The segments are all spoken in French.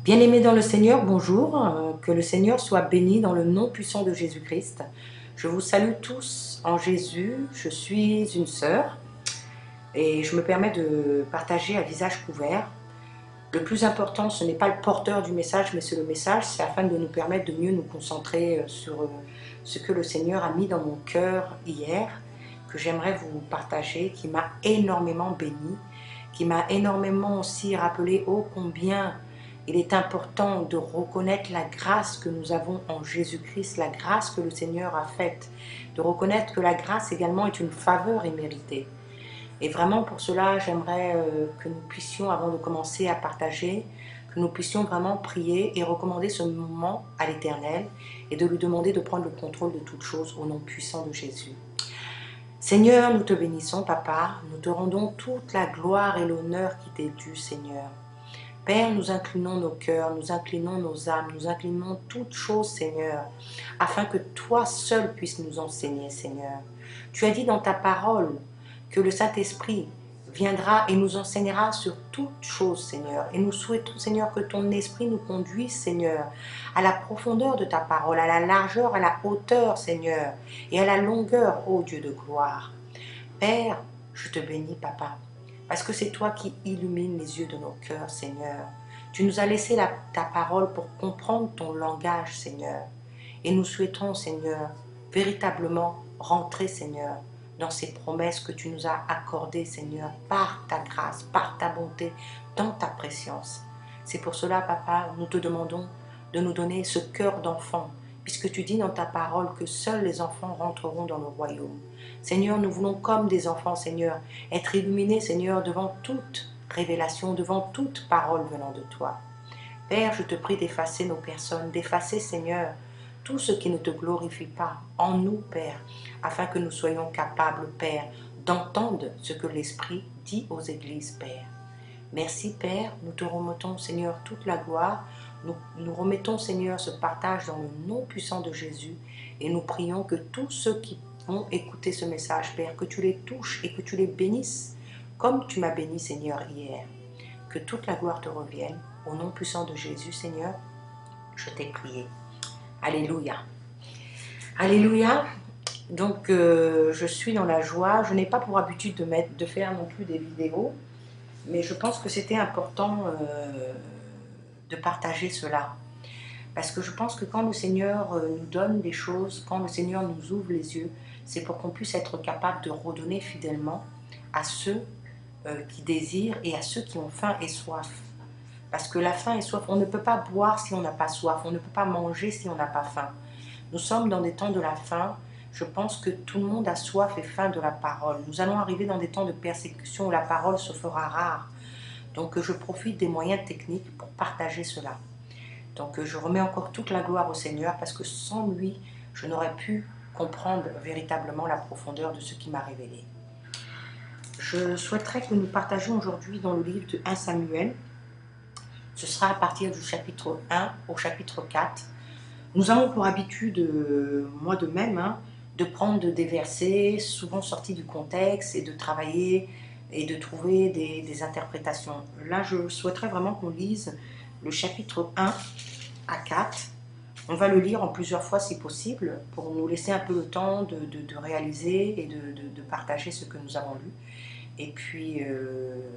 Bien-aimés dans le Seigneur, bonjour, que le Seigneur soit béni dans le nom puissant de Jésus-Christ. Je vous salue tous en Jésus, je suis une sœur et je me permets de partager à visage couvert. Le plus important, ce n'est pas le porteur du message, mais c'est le message, c'est afin de nous permettre de mieux nous concentrer sur ce que le Seigneur a mis dans mon cœur hier, que j'aimerais vous partager, qui m'a énormément béni, qui m'a énormément aussi rappelé ô combien il est important de reconnaître la grâce que nous avons en Jésus-Christ, la grâce que le Seigneur a faite, de reconnaître que la grâce également est une faveur imméritée. Et vraiment pour cela, j'aimerais que nous puissions, avant de commencer à partager, que nous puissions vraiment prier et recommander ce moment à l'Éternel et de lui demander de prendre le contrôle de toutes choses au nom puissant de Jésus. Seigneur, nous te bénissons, Papa, nous te rendons toute la gloire et l'honneur qui t'est dû, Seigneur. Père, nous inclinons nos cœurs, nous inclinons nos âmes, nous inclinons toutes choses, Seigneur, afin que toi seul puisses nous enseigner, Seigneur. Tu as dit dans ta parole que le Saint-Esprit viendra et nous enseignera sur toutes choses, Seigneur. Et nous souhaitons, Seigneur, que ton esprit nous conduise, Seigneur, à la profondeur de ta parole, à la largeur, à la hauteur, Seigneur, et à la longueur, ô Dieu de gloire. Père, je te bénis, Papa, parce que c'est toi qui illumines les yeux de nos cœurs, Seigneur. Tu nous as laissé ta parole pour comprendre ton langage, Seigneur. Et nous souhaitons, Seigneur, véritablement rentrer, Seigneur, dans ces promesses que tu nous as accordées, Seigneur, par ta grâce, par ta bonté, dans ta préscience. C'est pour cela, Papa, nous te demandons de nous donner ce cœur d'enfant, puisque tu dis dans ta parole que seuls les enfants rentreront dans le royaume. Seigneur, nous voulons comme des enfants, Seigneur, être illuminés, Seigneur, devant toute révélation, devant toute parole venant de toi. Père, je te prie d'effacer nos personnes, d'effacer, Seigneur, tout ce qui ne te glorifie pas en nous, Père, afin que nous soyons capables, Père, d'entendre ce que l'Esprit dit aux églises, Père. Merci, Père, nous te remettons, Seigneur, toute la gloire. Nous remettons, Seigneur, ce partage dans le nom puissant de Jésus et nous prions que tous ceux qui vont écouter ce message, Père, que tu les touches et que tu les bénisses comme tu m'as béni, Seigneur, hier. Que toute la gloire te revienne. Au nom puissant de Jésus, Seigneur, je t'ai prié. Alléluia. Alléluia. Donc, je suis dans la joie. Je n'ai pas pour habitude de faire non plus des vidéos, mais je pense que c'était important de partager cela. Parce que je pense que quand le Seigneur nous donne des choses, quand le Seigneur nous ouvre les yeux, c'est pour qu'on puisse être capable de redonner fidèlement à ceux qui désirent et à ceux qui ont faim et soif. Parce que la faim et soif, on ne peut pas boire si on n'a pas soif, on ne peut pas manger si on n'a pas faim. Nous sommes dans des temps de la faim. Je pense que tout le monde a soif et faim de la parole. Nous allons arriver dans des temps de persécution où la parole se fera rare. Donc je profite des moyens techniques pour partager cela. Donc je remets encore toute la gloire au Seigneur parce que sans lui, je n'aurais pu comprendre véritablement la profondeur de ce qui m'a révélé. Je souhaiterais que nous partagions aujourd'hui dans le livre de 1 Samuel. Ce sera à partir du chapitre 1 au chapitre 4. Nous avons pour habitude, moi de même, de prendre des versets souvent sortis du contexte et de travailler et de trouver des interprétations. Là, je souhaiterais vraiment qu'on lise le chapitre 1 à 4. On va le lire en plusieurs fois si possible pour nous laisser un peu le temps de réaliser et de partager ce que nous avons lu. Et puis,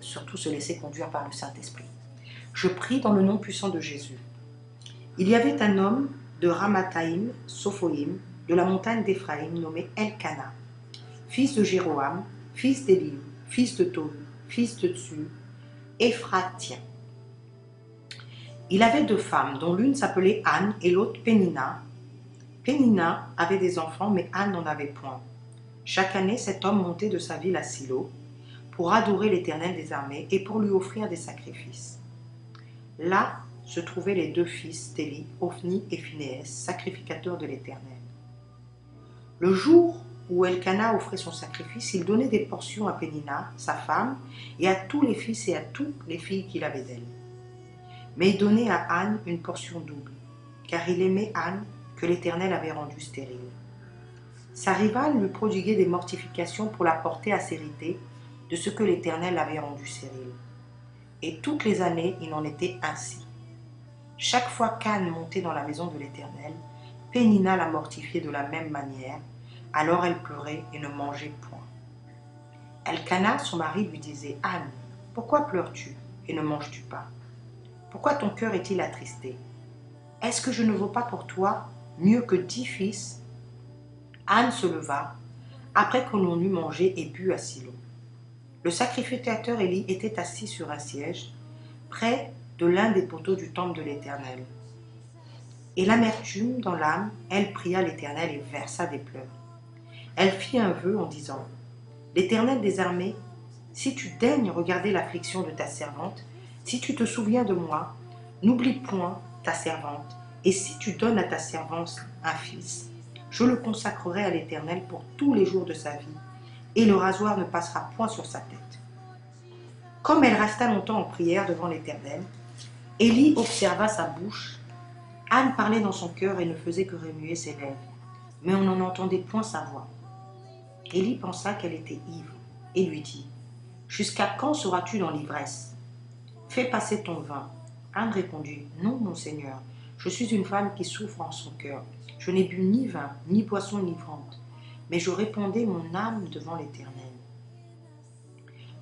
surtout se laisser conduire par le Saint-Esprit. Je prie dans le nom puissant de Jésus. Il y avait un homme de Ramathaïm, Sophoïm, de la montagne d'Éphraïm, nommé Elkana, fils de Jéroham, fils d'Éliu, fils de Tohu, fils de Tsu, Éphratien. Il avait deux femmes, dont l'une s'appelait Anne et l'autre Pénina. Pénina avait des enfants, mais Anne n'en avait point. Chaque année, cet homme montait de sa ville à Silo pour adorer l'Éternel des armées et pour lui offrir des sacrifices. Là se trouvaient les deux fils d'Éli, Ophni et Phinéès, sacrificateurs de l'Éternel. Le jour où Elkana offrait son sacrifice, il donnait des portions à Pénina, sa femme, et à tous les fils et à toutes les filles qu'il avait d'elle. Mais il donnait à Anne une portion double, car il aimait Anne que l'Éternel avait rendue stérile. Sa rivale lui prodiguait des mortifications pour la porter à s'hériter de ce que l'Éternel avait rendu stérile. Et toutes les années, il en était ainsi. Chaque fois qu'Anne montait dans la maison de l'Éternel, Pénina la mortifiait de la même manière. Alors elle pleurait et ne mangeait point. Elkana, son mari, lui disait: Anne, pourquoi pleures-tu et ne manges-tu pas? Pourquoi ton cœur est-il attristé? Est-ce que je ne vaux pas pour toi mieux que 10 fils? Anne se leva, après que l'on eut mangé et bu à Silo. Le sacrificateur Élie était assis sur un siège, près de l'un des poteaux du temple de l'Éternel. Et l'amertume dans l'âme, elle pria l'Éternel et versa des pleurs. Elle fit un vœu en disant: L'Éternel des armées, si tu daignes regarder l'affliction de ta servante, si tu te souviens de moi, n'oublie point ta servante, et si tu donnes à ta servante un fils, je le consacrerai à l'Éternel pour tous les jours de sa vie, et le rasoir ne passera point sur sa tête. Comme elle resta longtemps en prière devant l'Éternel, Élie observa sa bouche. Anne parlait dans son cœur et ne faisait que remuer ses lèvres, mais on n'en entendait point sa voix. Élie pensa qu'elle était ivre et lui dit: Jusqu'à quand seras-tu dans l'ivresse? Fais passer ton vin. Anne répondit: Non, mon Seigneur, je suis une femme qui souffre en son cœur. Je n'ai bu ni vin, ni boisson enivrante, mais je répandais mon âme devant l'Éternel.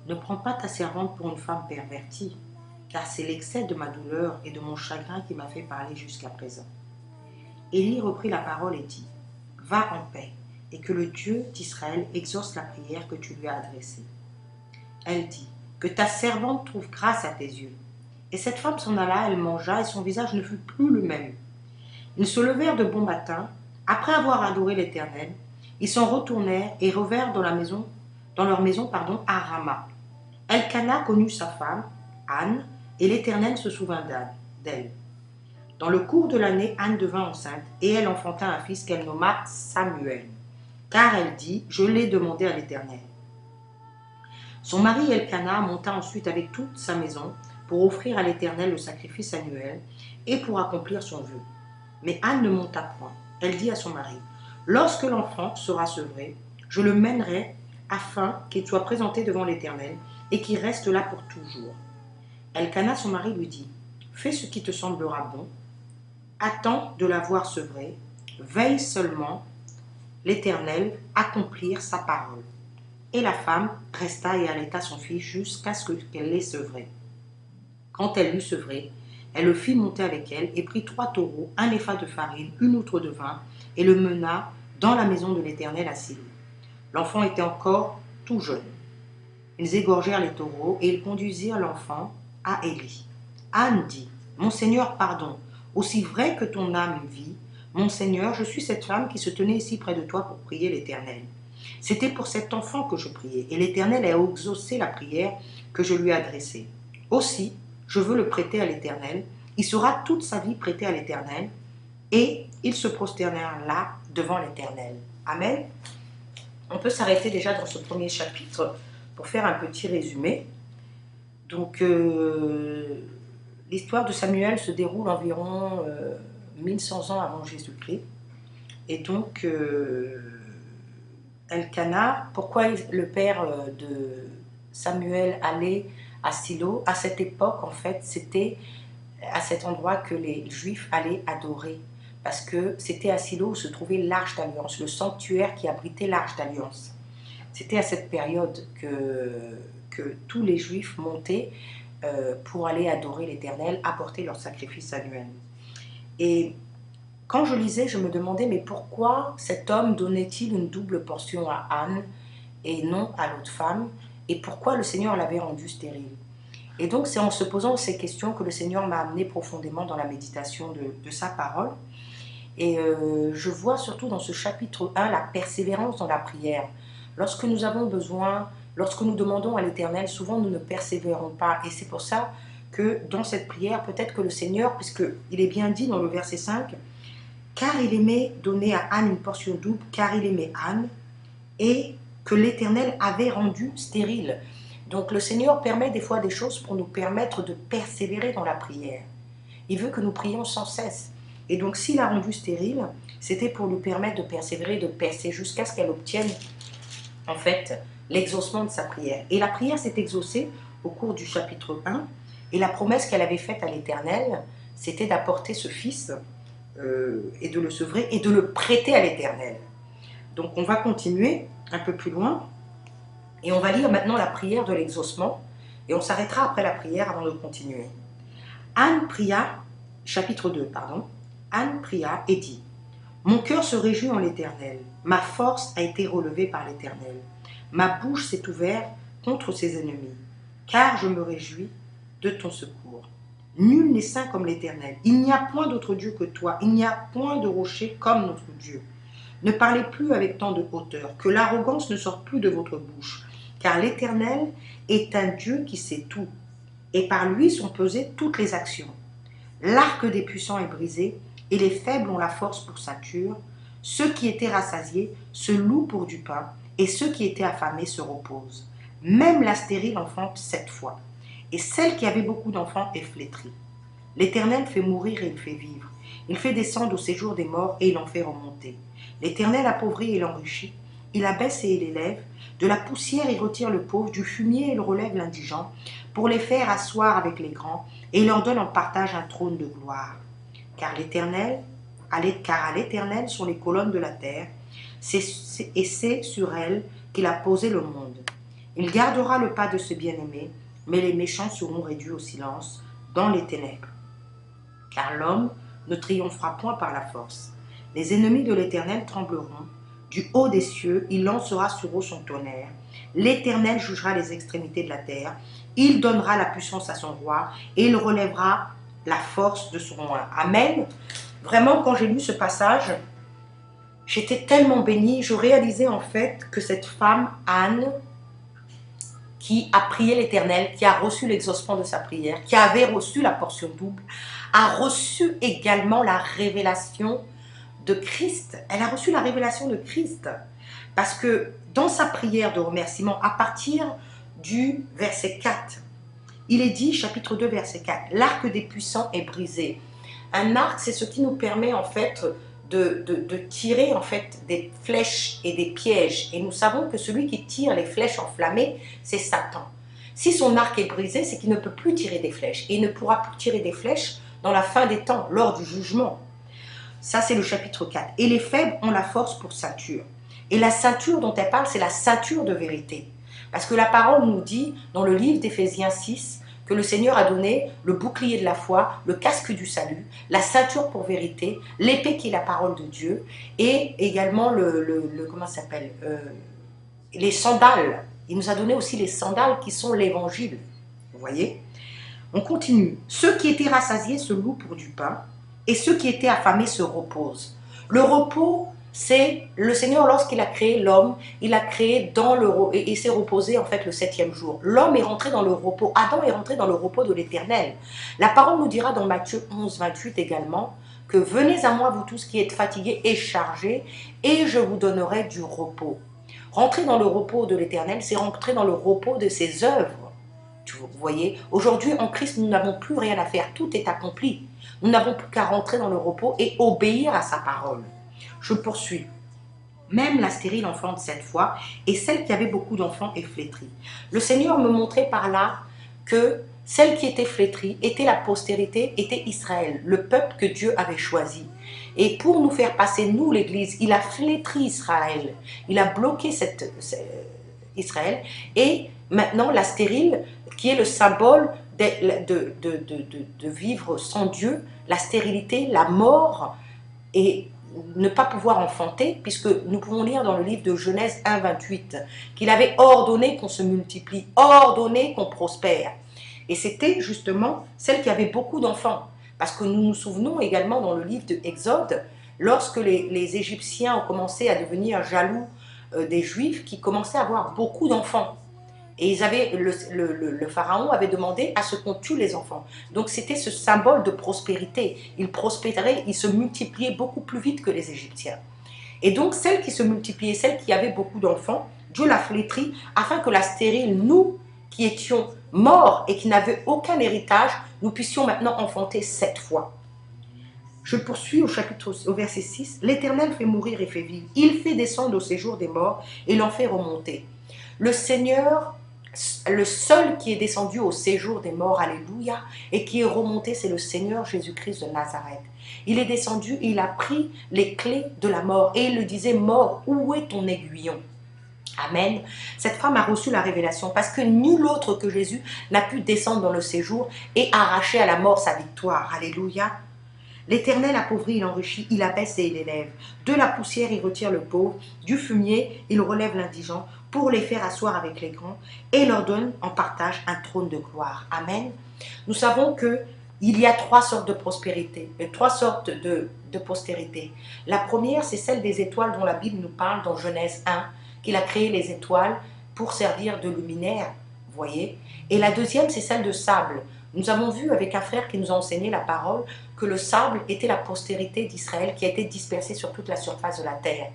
Ne prends pas ta servante pour une femme pervertie, car c'est l'excès de ma douleur et de mon chagrin qui m'a fait parler jusqu'à présent. Élie reprit la parole et dit: Va en paix, et que le Dieu d'Israël exauce la prière que tu lui as adressée. Elle dit: Que ta servante trouve grâce à tes yeux. Et cette femme s'en alla, elle mangea, et son visage ne fut plus le même. Ils se levèrent de bon matin, après avoir adoré l'Éternel, ils s'en retournèrent et revinrent dans leur maison à Rama. Elkana connut sa femme, Anne, et l'Éternel se souvint d'elle. Dans le cours de l'année, Anne devint enceinte, et elle enfanta un fils qu'elle nomma Samuel, car elle dit: Je l'ai demandé à l'Éternel. Son mari Elkana monta ensuite avec toute sa maison pour offrir à l'Éternel le sacrifice annuel et pour accomplir son vœu. Mais Anne ne monta point. Elle dit à son mari: Lorsque l'enfant sera sevré, je le mènerai afin qu'il soit présenté devant l'Éternel et qu'il reste là pour toujours. Elkana, son mari, lui dit: Fais ce qui te semblera bon, attends de la voir sevrée, veille seulement l'Éternel accomplir sa parole. Et la femme resta et allaita son fils jusqu'à ce qu'elle l'ait sevré. Quand elle l'eut sevré, elle le fit monter avec elle et prit 3 taureaux, un épha de farine, une outre de vin, et le mena dans la maison de l'Éternel à Silo. L'enfant était encore tout jeune. Ils égorgèrent les taureaux et ils conduisirent l'enfant à Élie. Anne dit: Mon Seigneur, pardon, aussi vrai que ton âme vit, mon Seigneur, je suis cette femme qui se tenait ici près de toi pour prier l'Éternel. C'était pour cet enfant que je priais, et l'Éternel a exaucé la prière que je lui ai adressée. Aussi, je veux le prêter à l'Éternel. Il sera toute sa vie prêté à l'Éternel, et il se prosternera là devant l'Éternel. Amen. On peut s'arrêter déjà dans ce premier chapitre pour faire un petit résumé. Donc, l'histoire de Samuel se déroule environ 1100 ans avant Jésus-Christ. Et donc, Elkana, pourquoi le père de Samuel allait à Silo? À cette époque, en fait, c'était à cet endroit que les Juifs allaient adorer, parce que c'était à Silo où se trouvait l'Arche d'Alliance, le sanctuaire qui abritait l'Arche d'Alliance. C'était à cette période que tous les Juifs montaient pour aller adorer l'Éternel, apporter leur sacrifice annuel. Et quand je lisais, je me demandais, mais pourquoi cet homme donnait-il une double portion à Anne et non à l'autre femme? Et pourquoi le Seigneur l'avait rendue stérile? Et donc, c'est en se posant ces questions que le Seigneur m'a amené profondément dans la méditation de sa parole. Et je vois surtout dans ce chapitre 1 la persévérance dans la prière. Lorsque nous avons besoin, lorsque nous demandons à l'Éternel, souvent nous ne persévérons pas. Et c'est pour ça que dans cette prière, peut-être que le Seigneur, puisqu'il est bien dit dans le verset 5, car il aimait donner à Anne une portion double, car il aimait Anne, et que l'Éternel avait rendu stérile. Donc le Seigneur permet des fois des choses pour nous permettre de persévérer dans la prière. Il veut que nous prions sans cesse. Et donc s'il a rendu stérile, c'était pour lui permettre de persévérer, de percer jusqu'à ce qu'elle obtienne en fait l'exaucement de sa prière. Et la prière s'est exaucée au cours du chapitre 1, et la promesse qu'elle avait faite à l'Éternel, c'était d'apporter ce fils et de le sevrer et de le prêter à l'Éternel. Donc on va continuer un peu plus loin et on va lire maintenant la prière de l'exaucement et on s'arrêtera après la prière avant de continuer. Anne pria, chapitre 2, pardon. Anne pria et dit: Mon cœur se réjouit en l'Éternel, ma force a été relevée par l'Éternel. Ma bouche s'est ouverte contre ses ennemis, car je me réjouis de ton secours. Nul n'est saint comme l'Éternel. Il n'y a point d'autre Dieu que toi. Il n'y a point de rocher comme notre Dieu. Ne parlez plus avec tant de hauteur, que l'arrogance ne sorte plus de votre bouche, car l'Éternel est un Dieu qui sait tout, et par lui sont pesées toutes les actions. L'arc des puissants est brisé, et les faibles ont la force pour ceinture. Ceux qui étaient rassasiés se louent pour du pain, et ceux qui étaient affamés se reposent. Même la stérile enfante 7 fois, et celle qui avait beaucoup d'enfants est flétrie. L'Éternel fait mourir et il fait vivre. Il fait descendre au séjour des morts et il en fait remonter. L'Éternel appauvrit et l'enrichit. Il abaisse et il élève. De la poussière il retire le pauvre, du fumier il relève l'indigent, pour les faire asseoir avec les grands, et il leur donne en partage un trône de gloire. Car à l'Éternel sont les colonnes de la terre, et c'est sur elles qu'il a posé le monde. Il gardera le pas de ce bien-aimé, mais les méchants seront réduits au silence dans les ténèbres. Car l'homme ne triomphera point par la force. Les ennemis de l'Éternel trembleront. Du haut des cieux, il lancera sur eux son tonnerre. L'Éternel jugera les extrémités de la terre. Il donnera la puissance à son roi et il relèvera la force de son roi. Amen. Vraiment, quand j'ai lu ce passage, j'étais tellement bénie. Je réalisais en fait que cette femme, Anne, qui a prié l'Éternel, qui a reçu l'exaucement de sa prière, qui avait reçu la portion double, a reçu également la révélation de Christ. Elle a reçu la révélation de Christ. Parce que dans sa prière de remerciement, à partir du verset 4, il est dit, chapitre 2, verset 4, « L'arc des puissants est brisé ». Un arc, c'est ce qui nous permet en fait de tirer en fait des flèches et des pièges. Et nous savons que celui qui tire les flèches enflammées, c'est Satan. Si son arc est brisé, c'est qu'il ne peut plus tirer des flèches. Et il ne pourra plus tirer des flèches dans la fin des temps, lors du jugement. Ça, c'est le chapitre 4. Et les faibles ont la force pour ceinture. Et la ceinture dont elle parle, c'est la ceinture de vérité. Parce que la parole nous dit, dans le livre d'Éphésiens 6, que le Seigneur a donné le bouclier de la foi, le casque du salut, la ceinture pour vérité, l'épée qui est la parole de Dieu, et également les sandales. Il nous a donné aussi les sandales qui sont l'évangile. Vous voyez? On continue. Ceux qui étaient rassasiés se louent pour du pain, et ceux qui étaient affamés se reposent. Le repos, c'est le Seigneur, lorsqu'il a créé l'homme, il a créé dans le et s'est reposé en fait le 7e jour. L'homme est rentré dans le repos. Adam est rentré dans le repos de l'Éternel. La parole nous dira dans Matthieu 11, 28 également que venez à moi vous tous qui êtes fatigués et chargés et je vous donnerai du repos. Rentrer dans le repos de l'Éternel, c'est rentrer dans le repos de ses œuvres. Vous voyez, aujourd'hui en Christ, nous n'avons plus rien à faire. Tout est accompli. Nous n'avons plus qu'à rentrer dans le repos et obéir à sa parole. Je poursuis. Même la stérile enfante 7 fois, et celle qui avait beaucoup d'enfants est flétrie. Le Seigneur me montrait par là que celle qui était flétrie était la postérité, était Israël, le peuple que Dieu avait choisi. Et pour nous faire passer, nous l'Église, il a flétri Israël. Il a bloqué Israël. Et maintenant, la stérile, qui est le symbole de vivre sans Dieu, la stérilité, la mort et ne pas pouvoir enfanter, puisque nous pouvons lire dans le livre de Genèse 1, 28, qu'il avait ordonné qu'on se multiplie, ordonné qu'on prospère. Et c'était justement celle qui avait beaucoup d'enfants. Parce que nous nous souvenons également dans le livre de Exode, lorsque les Égyptiens ont commencé à devenir jaloux des Juifs qui commençaient à avoir beaucoup d'enfants. Et le pharaon avait demandé à ce qu'on tue les enfants. Donc c'était ce symbole de prospérité. Ils prospéraient, ils se multipliaient beaucoup plus vite que les Égyptiens. Et donc celle qui se multipliait, celle qui avait beaucoup d'enfants, Dieu l'a flétrie afin que la stérile, nous qui étions morts et qui n'avions aucun héritage, nous puissions maintenant enfanter 7 fois. Je poursuis au verset 6. L'Éternel fait mourir et fait vivre. Il fait descendre au séjour des morts et l'en fait remonter. Le Seigneur, Le seul qui est descendu au séjour des morts, alléluia, et qui est remonté, c'est le Seigneur Jésus-Christ de Nazareth. Il est descendu, il a pris les clés de la mort et il le disait, mort, où est ton aiguillon? Amen. Cette femme a reçu la révélation parce que nul autre que Jésus n'a pu descendre dans le séjour et arracher à la mort sa victoire. Alléluia. L'Éternel appauvrit, il enrichit, il abaisse et il élève. De la poussière, il retire le pauvre. Du fumier, il relève l'indigent pour les faire asseoir avec les grands et leur donne en partage un trône de gloire. Amen. Nous savons que il y a trois sortes de prospérité, trois sortes de postérité. La première, c'est celle des étoiles dont la Bible nous parle dans Genèse 1, qu'il a créé les étoiles pour servir de luminaire, vous voyez. Et la deuxième, c'est celle de sable. Nous avons vu avec un frère qui nous a enseigné la parole que le sable était la postérité d'Israël qui a été dispersée sur toute la surface de la terre.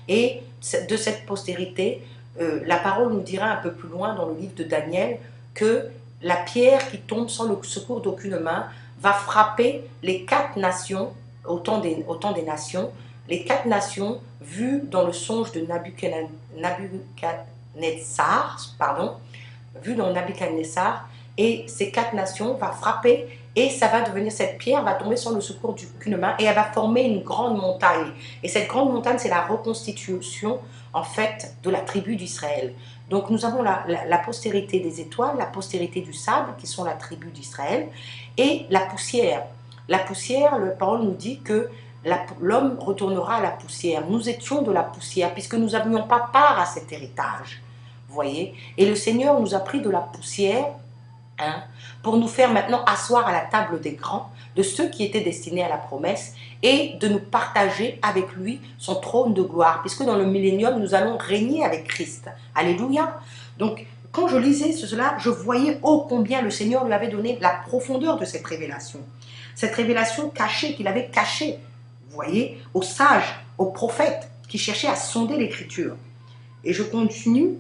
Et de cette postérité, la parole nous dira un peu plus loin dans le livre de Daniel que la pierre qui tombe sans le secours d'aucune main va frapper les quatre nations, au temps des nations, les quatre nations vues dans le songe de Nabuchodonosor, et ces quatre nations va frapper et ça va devenir, cette pierre va tomber sans le secours d'aucune main et elle va former une grande montagne. Et cette grande montagne, c'est la reconstitution en fait de la tribu d'Israël. Donc nous avons la postérité des étoiles, la postérité du sable qui sont la tribu d'Israël et la poussière. La poussière, la parole nous dit que l'homme retournera à la poussière. Nous étions de la poussière puisque nous n'avions pas part à cet héritage. Vous voyez? Et le Seigneur nous a pris de la poussière pour nous faire maintenant asseoir à la table des grands, de ceux qui étaient destinés à la promesse, et de nous partager avec lui son trône de gloire, puisque dans le millénium, nous allons régner avec Christ. Alléluia. Donc, quand je lisais cela, je voyais ô combien le Seigneur lui avait donné la profondeur de cette révélation. Cette révélation cachée, qu'il avait cachée, vous voyez, aux sages, aux prophètes, qui cherchaient à sonder l'Écriture. Et je continue,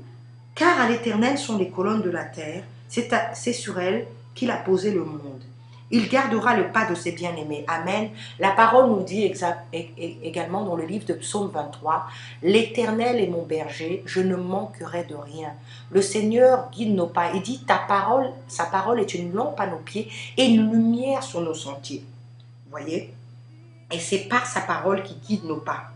car à l'Éternel sont les colonnes de la terre, c'est sur elle qu'il a posé le monde. Il gardera le pas de ses bien-aimés. Amen. La parole nous dit également dans le livre de Psaume 23, « L'Éternel est mon berger, je ne manquerai de rien. Le Seigneur guide nos pas. » Il dit, sa parole est une lampe à nos pieds et une lumière sur nos sentiers. Vous voyez? Et c'est par sa parole qui guide nos pas.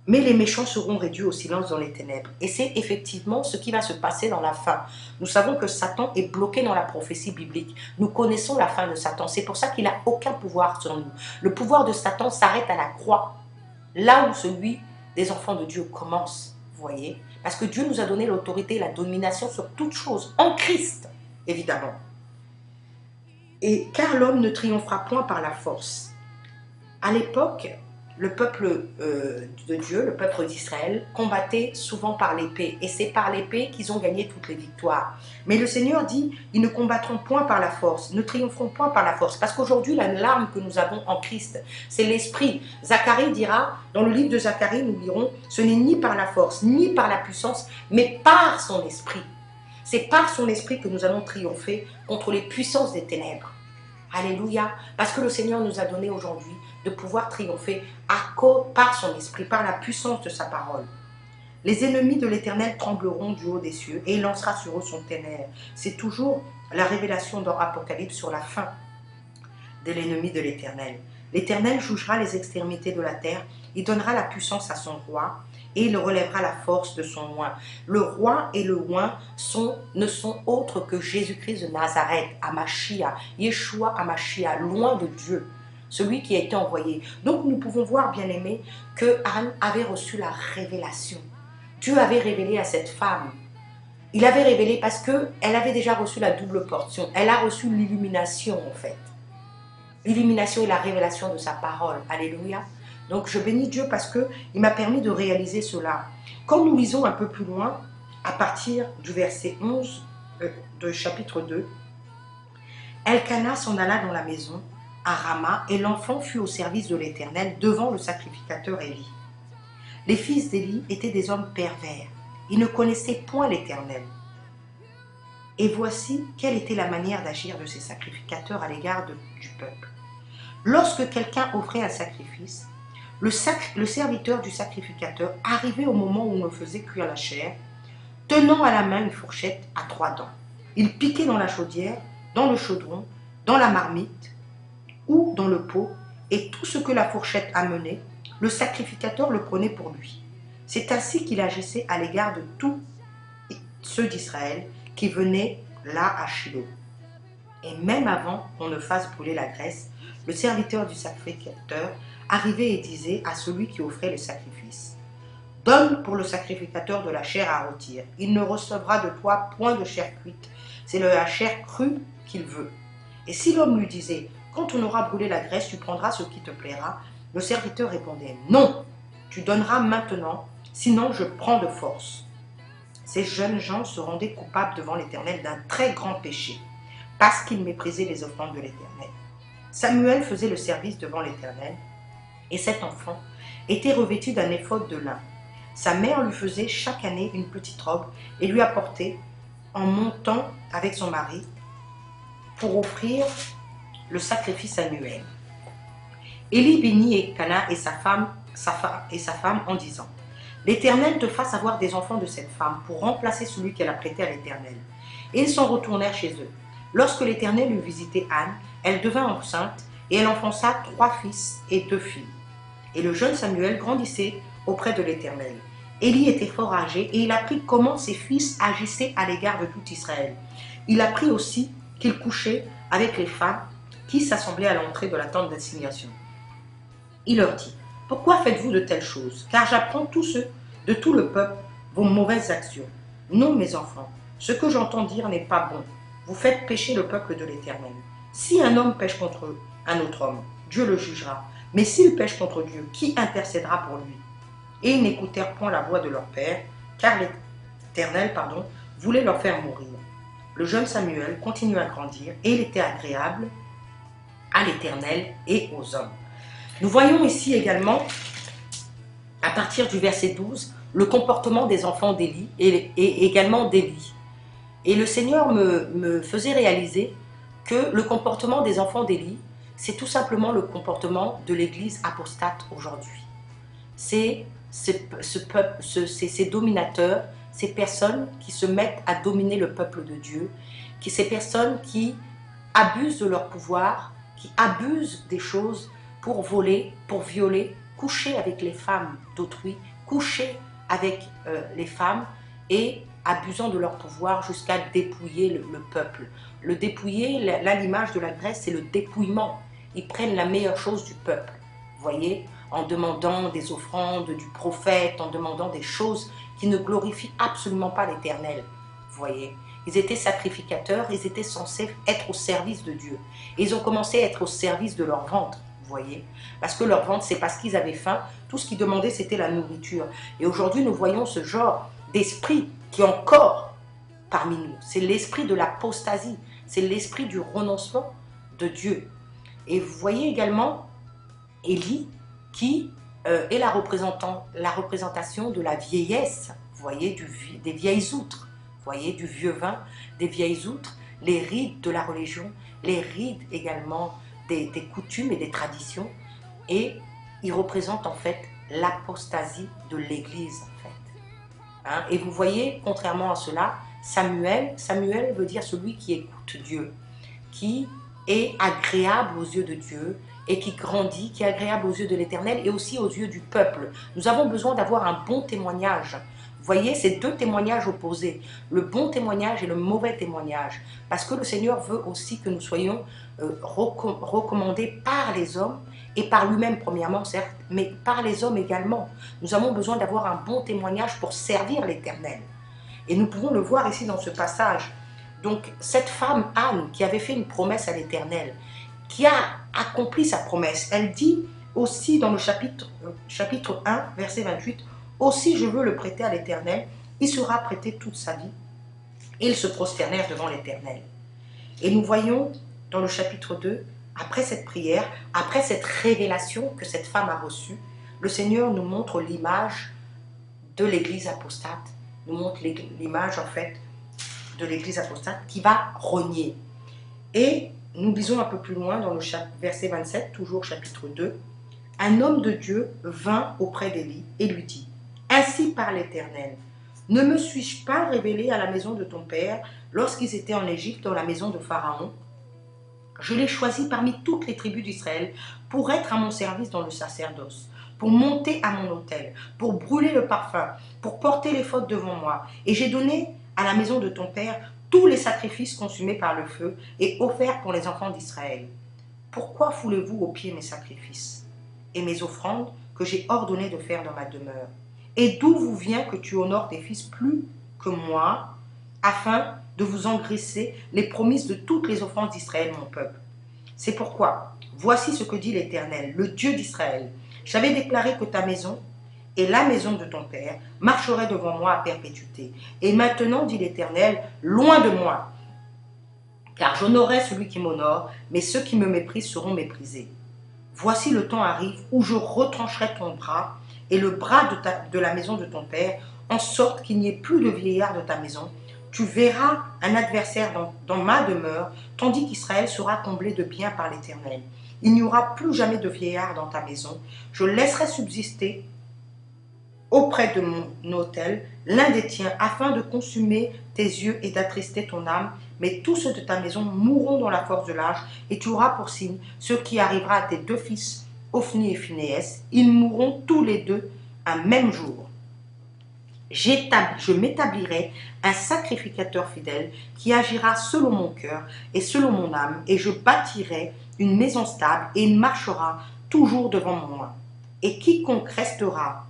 Mais les méchants seront réduits au silence dans les ténèbres. Et c'est effectivement ce qui va se passer dans la fin. Nous savons que Satan est bloqué dans la prophétie biblique. Nous connaissons la fin de Satan. C'est pour ça qu'il n'a aucun pouvoir sur nous. Le pouvoir de Satan s'arrête à la croix. Là où celui des enfants de Dieu commence. Vous voyez? Parce que Dieu nous a donné l'autorité et la domination sur toutes choses. En Christ, évidemment. Et car l'homme ne triomphera point par la force. À l'époque, le peuple de Dieu, le peuple d'Israël, combattait souvent par l'épée. Et c'est par l'épée qu'ils ont gagné toutes les victoires. Mais le Seigneur dit, ils ne combattront point par la force, ne triompheront point par la force. Parce qu'aujourd'hui, l'arme que nous avons en Christ, c'est l'esprit. Zacharie dira, dans le livre de Zacharie, nous lirons, ce n'est ni par la force, ni par la puissance, mais par son esprit. C'est par son esprit que nous allons triompher contre les puissances des ténèbres. Alléluia. Parce que le Seigneur nous a donné aujourd'hui de pouvoir triompher par son esprit, par la puissance de sa parole. Les ennemis de l'Éternel trembleront du haut des cieux et il lancera sur eux son ténèbre. C'est toujours la révélation dans Apocalypse sur la fin de l'ennemi de l'Éternel. L'Éternel jugera les extrémités de la terre, il donnera la puissance à son roi et il relèvera la force de son oint. Le roi et le oint ne sont autres que Jésus-Christ de Nazareth, Amashia, Yeshua Amashia, loin de Dieu, celui qui a été envoyé. Donc nous pouvons voir, bien-aimés, que Anne avait reçu la révélation. Dieu avait révélé à cette femme. Il avait révélé parce qu'elle avait déjà reçu la double portion. Elle a reçu l'illumination en fait. L'illumination et la révélation de sa parole. Alléluia. Donc je bénis Dieu parce qu'il m'a permis de réaliser cela. Quand nous lisons un peu plus loin, à partir du verset 11 de chapitre 2, Elkana s'en alla dans la maison à Rama et l'enfant fut au service de l'Éternel devant le sacrificateur Élie. Les fils d'Élie étaient des hommes pervers. Ils ne connaissaient point l'Éternel. Et voici quelle était la manière d'agir de ces sacrificateurs à l'égard du peuple. Lorsque quelqu'un offrait un sacrifice, le serviteur du sacrificateur, arrivé au moment où on faisait cuire la chair, tenant à la main une fourchette à 3 dents. Il piquait dans la chaudière, dans le chaudron, dans la marmite ou dans le pot, et tout ce que la fourchette amenait, le sacrificateur le prenait pour lui. C'est ainsi qu'il agissait à l'égard de tous ceux d'Israël qui venaient là à Shilo. Et même avant qu'on ne fasse brûler la graisse, le serviteur du sacrificateur arrivait et disait à celui qui offrait le sacrifice: donne pour le sacrificateur de la chair à rôtir. Il ne recevra de toi point de chair cuite, c'est de la chair crue qu'il veut. Et si l'homme lui disait: quand on aura brûlé la graisse, tu prendras ce qui te plaira, le serviteur répondait: non, tu donneras maintenant, sinon je prends de force. Ces jeunes gens se rendaient coupables devant l'Éternel d'un très grand péché, parce qu'ils méprisaient les offrandes de l'Éternel. Samuel faisait le service devant l'Éternel, et cet enfant était revêtu d'un éphod de lin. Sa mère lui faisait chaque année une petite robe et lui apportait en montant avec son mari pour offrir le sacrifice annuel. Élie bénit Elkana et sa femme en disant: l'Éternel te fasse avoir des enfants de cette femme pour remplacer celui qu'elle a prêté à l'Éternel. Et ils s'en retournèrent chez eux. Lorsque l'Éternel eut visité Anne, elle devint enceinte et elle enfança 3 fils et 2 filles. Et le jeune Samuel grandissait auprès de l'Éternel. Élie était fort âgé et il apprit comment ses fils agissaient à l'égard de tout Israël. Il apprit aussi qu'il couchait avec les femmes qui s'assemblaient à l'entrée de la tente d'assignation. Il leur dit: pourquoi faites-vous de telles choses? Car j'apprends de tout le peuple vos mauvaises actions. Non, mes enfants, ce que j'entends dire n'est pas bon. Vous faites pécher le peuple de l'Éternel. Si un homme pêche contre un autre homme, Dieu le jugera. Mais s'il pêche contre Dieu, qui intercédera pour lui? Et ils n'écoutèrent point la voix de leur père, car l'Éternel, voulait leur faire mourir. Le jeune Samuel continue à grandir et il était agréable à l'Éternel et aux hommes. Nous voyons ici également, à partir du verset 12, le comportement des enfants d'Élie et également d'Élie. Et le Seigneur me faisait réaliser que le comportement des enfants d'Élie, c'est tout simplement le comportement de l'Église apostate aujourd'hui. C'est ces dominateurs, ces personnes qui se mettent à dominer le peuple de Dieu, ces personnes qui abusent de leur pouvoir, qui abusent des choses pour voler, pour violer, coucher avec les femmes d'autrui, coucher avec les femmes et abusant de leur pouvoir jusqu'à dépouiller le peuple. Le dépouiller, l'image de la Grèce, c'est le dépouillement. Ils prennent la meilleure chose du peuple, vous voyez, en demandant des offrandes du prophète, en demandant des choses qui ne glorifient absolument pas l'Éternel, vous voyez. Ils étaient sacrificateurs, ils étaient censés être au service de Dieu. Et ils ont commencé à être au service de leur ventre, vous voyez. Parce que leur ventre, c'est parce qu'ils avaient faim, tout ce qu'ils demandaient, c'était la nourriture. Et aujourd'hui, nous voyons ce genre d'esprit qui est encore parmi nous. C'est l'esprit de l'apostasie, c'est l'esprit du renoncement de Dieu. Et vous voyez également Élie qui est la représentation de la vieillesse, vous voyez, des vieilles outres, vous voyez, du vieux vin, des vieilles outres, les rides de la religion, les rides également des coutumes et des traditions. Et il représente en fait l'apostasie de l'Église en fait. Hein? Et vous voyez, contrairement à cela, Samuel veut dire celui qui écoute Dieu, qui est agréable aux yeux de Dieu et qui grandit, qui est agréable aux yeux de l'Éternel et aussi aux yeux du peuple. Nous avons besoin d'avoir un bon témoignage. Vous voyez, ces deux témoignages opposés, le bon témoignage et le mauvais témoignage, parce que le Seigneur veut aussi que nous soyons recommandés par les hommes et par lui-même premièrement, certes, mais par les hommes également. Nous avons besoin d'avoir un bon témoignage pour servir l'Éternel. Et nous pouvons le voir ici dans ce passage. Donc, cette femme, Anne, qui avait fait une promesse à l'Éternel, qui a accompli sa promesse, elle dit aussi dans le chapitre 1, verset 28, « Aussi je veux le prêter à l'Éternel, il sera prêté toute sa vie. » Et ils se prosternèrent devant l'Éternel. Et nous voyons dans le chapitre 2, après cette prière, après cette révélation que cette femme a reçue, le Seigneur nous montre l'image de l'Église apostate, nous montre l'image en fait de l'Église apostate qui va renier. Et nous lisons un peu plus loin dans le verset 27, toujours chapitre 2, « Un homme de Dieu vint auprès d'Élie et lui dit, « Ainsi parle l'Éternel, Ne me suis-je pas révélé à la maison de ton père lorsqu'ils étaient en Égypte dans la maison de Pharaon? Je l'ai choisi parmi toutes les tribus d'Israël pour être à mon service dans le sacerdoce, pour monter à mon autel, pour brûler le parfum, pour porter les fautes devant moi. Et j'ai donné à la maison de ton père tous les sacrifices consumés par le feu et offerts pour les enfants d'Israël. Pourquoi foulez-vous aux pieds mes sacrifices et mes offrandes que j'ai ordonné de faire dans ma demeure? Et d'où vous vient que tu honores tes fils plus que moi, afin de vous engraisser les promises de toutes les offrandes d'Israël, mon peuple? C'est pourquoi, voici ce que dit l'Éternel, le Dieu d'Israël. J'avais déclaré que ta maison et la maison de ton père marcheraient devant moi à perpétuité. Et maintenant, dit l'Éternel, loin de moi, car j'honorerai celui qui m'honore, mais ceux qui me méprisent seront méprisés. Voici le temps arrive où je retrancherai ton bras et le bras de la maison de ton père, en sorte qu'il n'y ait plus de vieillard de ta maison. Tu verras un adversaire dans ma demeure, tandis qu'Israël sera comblé de bien par l'Éternel. Il n'y aura plus jamais de vieillard dans ta maison. Je laisserai subsister auprès de mon autel l'un des tiens, afin de consumer tes yeux et d'attrister ton âme. Mais tous ceux de ta maison mourront dans la force de l'âge, et tu auras pour signe ce qui arrivera à tes deux fils, Ophni et Phinehas. Ils mourront tous les deux un même jour. Je m'établirai un sacrificateur fidèle qui agira selon mon cœur et selon mon âme, et je bâtirai une maison stable, et il marchera toujours devant moi. Et quiconque restera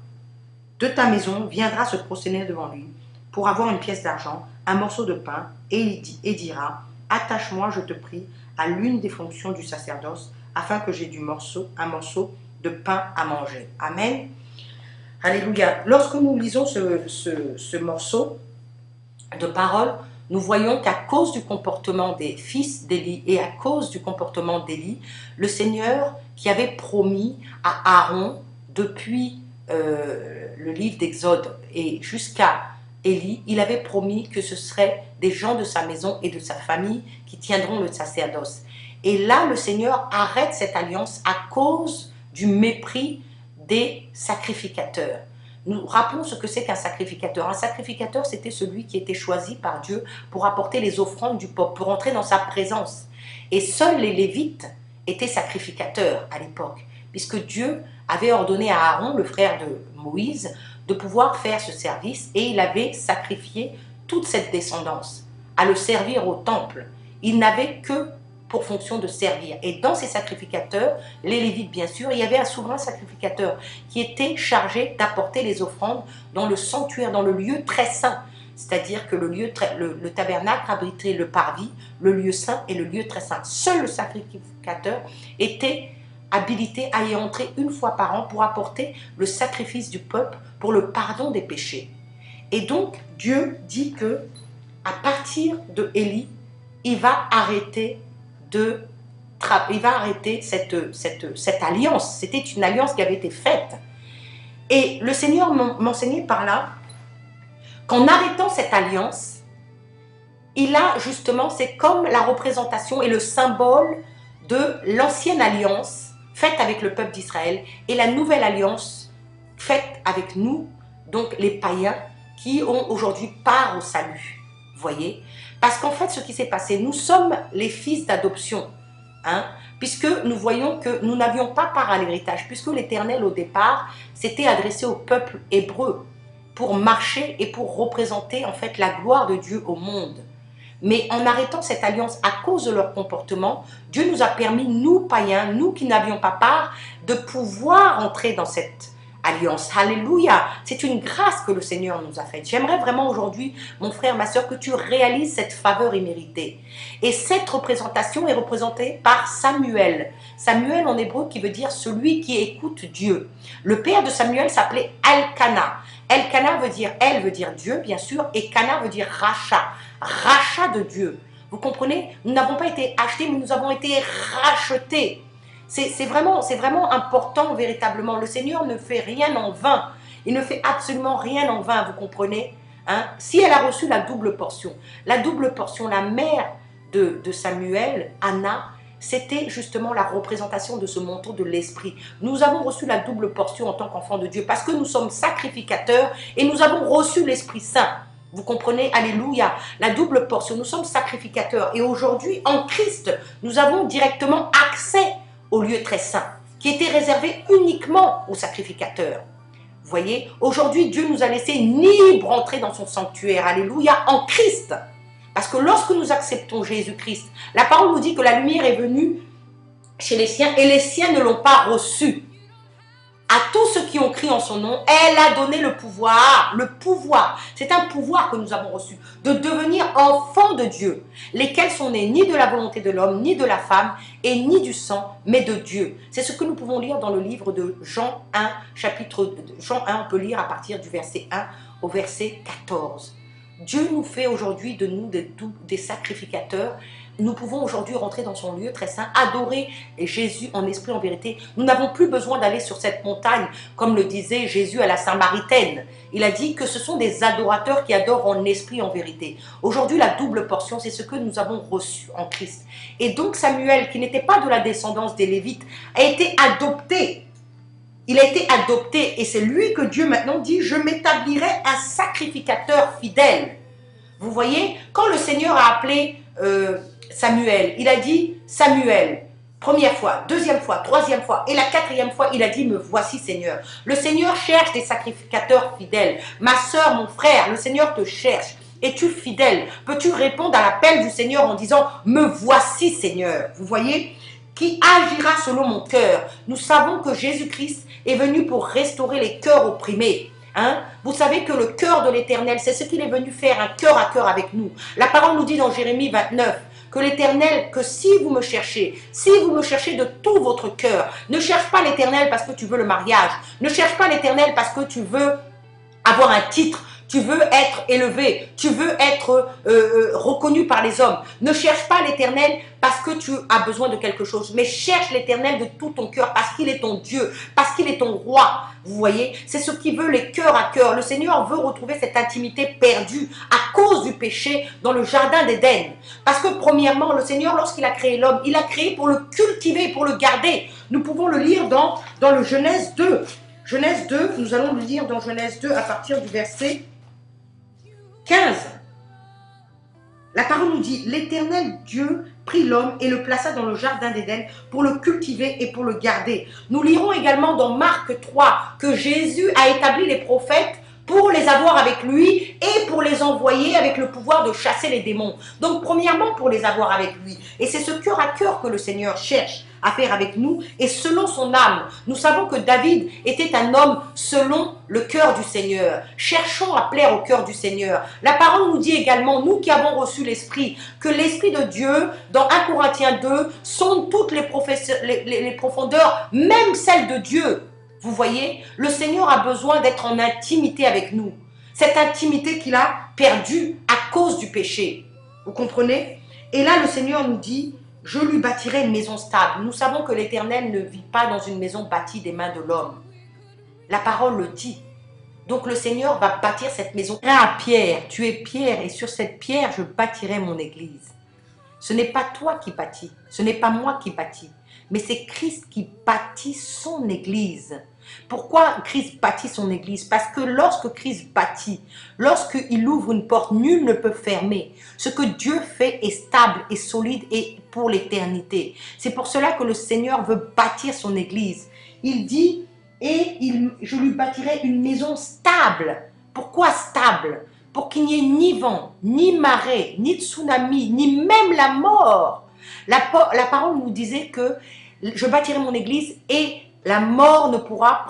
de ta maison viendra se prosterner devant lui pour avoir une pièce d'argent, un morceau de pain, et dira, attache-moi, je te prie, à l'une des fonctions du sacerdoce, afin que j'ai un morceau de pain à manger. Amen. Alléluia. Lorsque nous lisons ce morceau de parole, nous voyons qu'à cause du comportement des fils d'Élie et à cause du comportement d'Élie, le Seigneur qui avait promis à Aaron depuis le livre d'Exode et jusqu'à Élie, il avait promis que ce seraient des gens de sa maison et de sa famille qui tiendront le sacerdoce. Et là, le Seigneur arrête cette alliance à cause du mépris des sacrificateurs. Nous rappelons ce que c'est qu'un sacrificateur. Un sacrificateur, c'était celui qui était choisi par Dieu pour apporter les offrandes du peuple, pour entrer dans sa présence. Et seuls les Lévites étaient sacrificateurs à l'époque, puisque Dieu avait ordonné à Aaron, le frère de Moïse, de pouvoir faire ce service, et il avait sacrifié toute cette descendance à le servir au temple. Il n'avait que pour fonction de servir. Et dans ces sacrificateurs, les Lévites bien sûr, il y avait un souverain sacrificateur qui était chargé d'apporter les offrandes dans le sanctuaire, dans le lieu très saint. C'est-à-dire que le tabernacle abritait le parvis, le lieu saint et le lieu très saint. Seul le sacrificateur était habilité à y entrer une fois par an pour apporter le sacrifice du peuple pour le pardon des péchés. Et donc Dieu dit que à partir de Élie, il va arrêter cette alliance. C'était une alliance qui avait été faite. Et le Seigneur m'enseignait par là qu'en arrêtant cette alliance, il a justement, c'est comme la représentation et le symbole de l'ancienne alliance faite avec le peuple d'Israël et la nouvelle alliance faite avec nous, donc les païens, qui ont aujourd'hui part au salut. Voyez? Parce qu'en fait, ce qui s'est passé, nous sommes les fils d'adoption, hein, puisque nous voyons que nous n'avions pas part à l'héritage, puisque l'Éternel, au départ, s'était adressé au peuple hébreu pour marcher et pour représenter en fait la gloire de Dieu au monde. Mais en arrêtant cette alliance à cause de leur comportement, Dieu nous a permis, nous païens, nous qui n'avions pas part, de pouvoir entrer dans cette alliance. Alléluia! C'est une grâce que le Seigneur nous a faite. J'aimerais vraiment aujourd'hui, mon frère, ma soeur, que tu réalises cette faveur imméritée. Et cette représentation est représentée par Samuel. Samuel en hébreu qui veut dire celui qui écoute Dieu. Le père de Samuel s'appelait Elkana. Elkana veut dire, elle veut dire Dieu, bien sûr, et Kana veut dire rachat. Rachat de Dieu. Vous comprenez? Nous n'avons pas été achetés, mais nous avons été rachetés. C'est vraiment important, véritablement. Le Seigneur ne fait rien en vain. Il ne fait absolument rien en vain, vous comprenez, hein? Si elle a reçu la double portion, la mère de Samuel, Anna, c'était justement la représentation de ce manteau de l'esprit. Nous avons reçu la double portion en tant qu'enfants de Dieu parce que nous sommes sacrificateurs et nous avons reçu l'Esprit Saint. Vous comprenez? Alléluia. La double portion, nous sommes sacrificateurs. Et aujourd'hui, en Christ, nous avons directement accès au lieu très saint, qui était réservé uniquement aux sacrificateurs. Vous voyez? Aujourd'hui, Dieu nous a laissé libre entrer dans son sanctuaire. Alléluia. En Christ. Parce que lorsque nous acceptons Jésus-Christ, la parole nous dit que la lumière est venue chez les siens et les siens ne l'ont pas reçue. À tous ceux qui ont crié en son nom, elle a donné le pouvoir. Le pouvoir, c'est un pouvoir que nous avons reçu, de devenir enfants de Dieu, lesquels sont nés ni de la volonté de l'homme, ni de la femme, et ni du sang, mais de Dieu. C'est ce que nous pouvons lire dans le livre de Jean 1, Jean 1, on peut lire à partir du verset 1 au verset 14. Dieu nous fait aujourd'hui de nous des sacrificateurs. Nous pouvons aujourd'hui rentrer dans son lieu très saint, adorer Jésus en esprit, en vérité. Nous n'avons plus besoin d'aller sur cette montagne, comme le disait Jésus à la Samaritaine. Il a dit que ce sont des adorateurs qui adorent en esprit, en vérité. Aujourd'hui, la double portion, c'est ce que nous avons reçu en Christ. Et donc Samuel, qui n'était pas de la descendance des Lévites, a été adopté. Il a été adopté et c'est lui que Dieu maintenant dit « Je m'établirai un sacrificateur fidèle ». Vous voyez, quand le Seigneur a appelé Samuel, il a dit « Samuel ». Première fois, deuxième fois, troisième fois et la quatrième fois, il a dit « Me voici Seigneur ». Le Seigneur cherche des sacrificateurs fidèles. Ma soeur, mon frère, le Seigneur te cherche. Es-tu fidèle? Peux-tu répondre à l'appel du Seigneur en disant « Me voici Seigneur ». Vous voyez, qui agira selon mon cœur. Nous savons que Jésus-Christ est venu pour restaurer les cœurs opprimés. Hein? Vous savez que le cœur de l'Éternel, c'est ce qu'il est venu faire, un cœur à cœur avec nous. La parole nous dit dans Jérémie 29 que l'Éternel, que si vous me cherchez de tout votre cœur, ne cherche pas l'Éternel parce que tu veux le mariage, ne cherche pas l'Éternel parce que tu veux avoir un titre, tu veux être élevé, tu veux être reconnu par les hommes. Ne cherche pas l'Éternel parce que tu as besoin de quelque chose, mais cherche l'Éternel de tout ton cœur parce qu'il est ton Dieu, parce qu'il est ton roi. Vous voyez, c'est ce qui veut les cœurs à cœur. Le Seigneur veut retrouver cette intimité perdue à cause du péché dans le jardin d'Éden. Parce que premièrement, le Seigneur, lorsqu'il a créé l'homme, il a créé pour le cultiver, pour le garder. Nous pouvons le lire dans le Genèse 2. Genèse 2, nous allons le lire dans Genèse 2 à partir du verset 15. La parole nous dit, l'Éternel Dieu prit l'homme et le plaça dans le jardin d'Éden pour le cultiver et pour le garder. Nous lirons également dans Marc 3 que Jésus a établi les prophètes pour les avoir avec lui et pour les envoyer avec le pouvoir de chasser les démons. Donc premièrement pour les avoir avec lui. Et c'est ce cœur à cœur que le Seigneur cherche à faire avec nous et selon son âme. Nous savons que David était un homme selon le cœur du Seigneur. Cherchons à plaire au cœur du Seigneur. La parole nous dit également, nous qui avons reçu l'Esprit, que l'Esprit de Dieu, dans 1 Corinthiens 2, sonde toutes les profondeurs, même celles de Dieu. Vous voyez, le Seigneur a besoin d'être en intimité avec nous. Cette intimité qu'il a perdue à cause du péché. Vous comprenez? Et là, le Seigneur nous dit, je lui bâtirai une maison stable. Nous savons que l'Éternel ne vit pas dans une maison bâtie des mains de l'homme. La parole le dit. Donc le Seigneur va bâtir cette maison. À Pierre, tu es pierre et sur cette pierre, je bâtirai mon église. Ce n'est pas toi qui bâtis, ce n'est pas moi qui bâtis, mais c'est Christ qui bâtit son église. Pourquoi Christ bâtit son église? Parce que lorsque Christ bâtit, lorsqu'il ouvre une porte, nul ne peut fermer. Ce que Dieu fait est stable et solide et pour l'éternité. C'est pour cela que le Seigneur veut bâtir son église. Il dit, je lui bâtirai une maison stable. Pourquoi stable? Pour qu'il n'y ait ni vent, ni marée, ni tsunami, ni même la mort. La parole nous disait que je bâtirai mon église et la mort ne pourra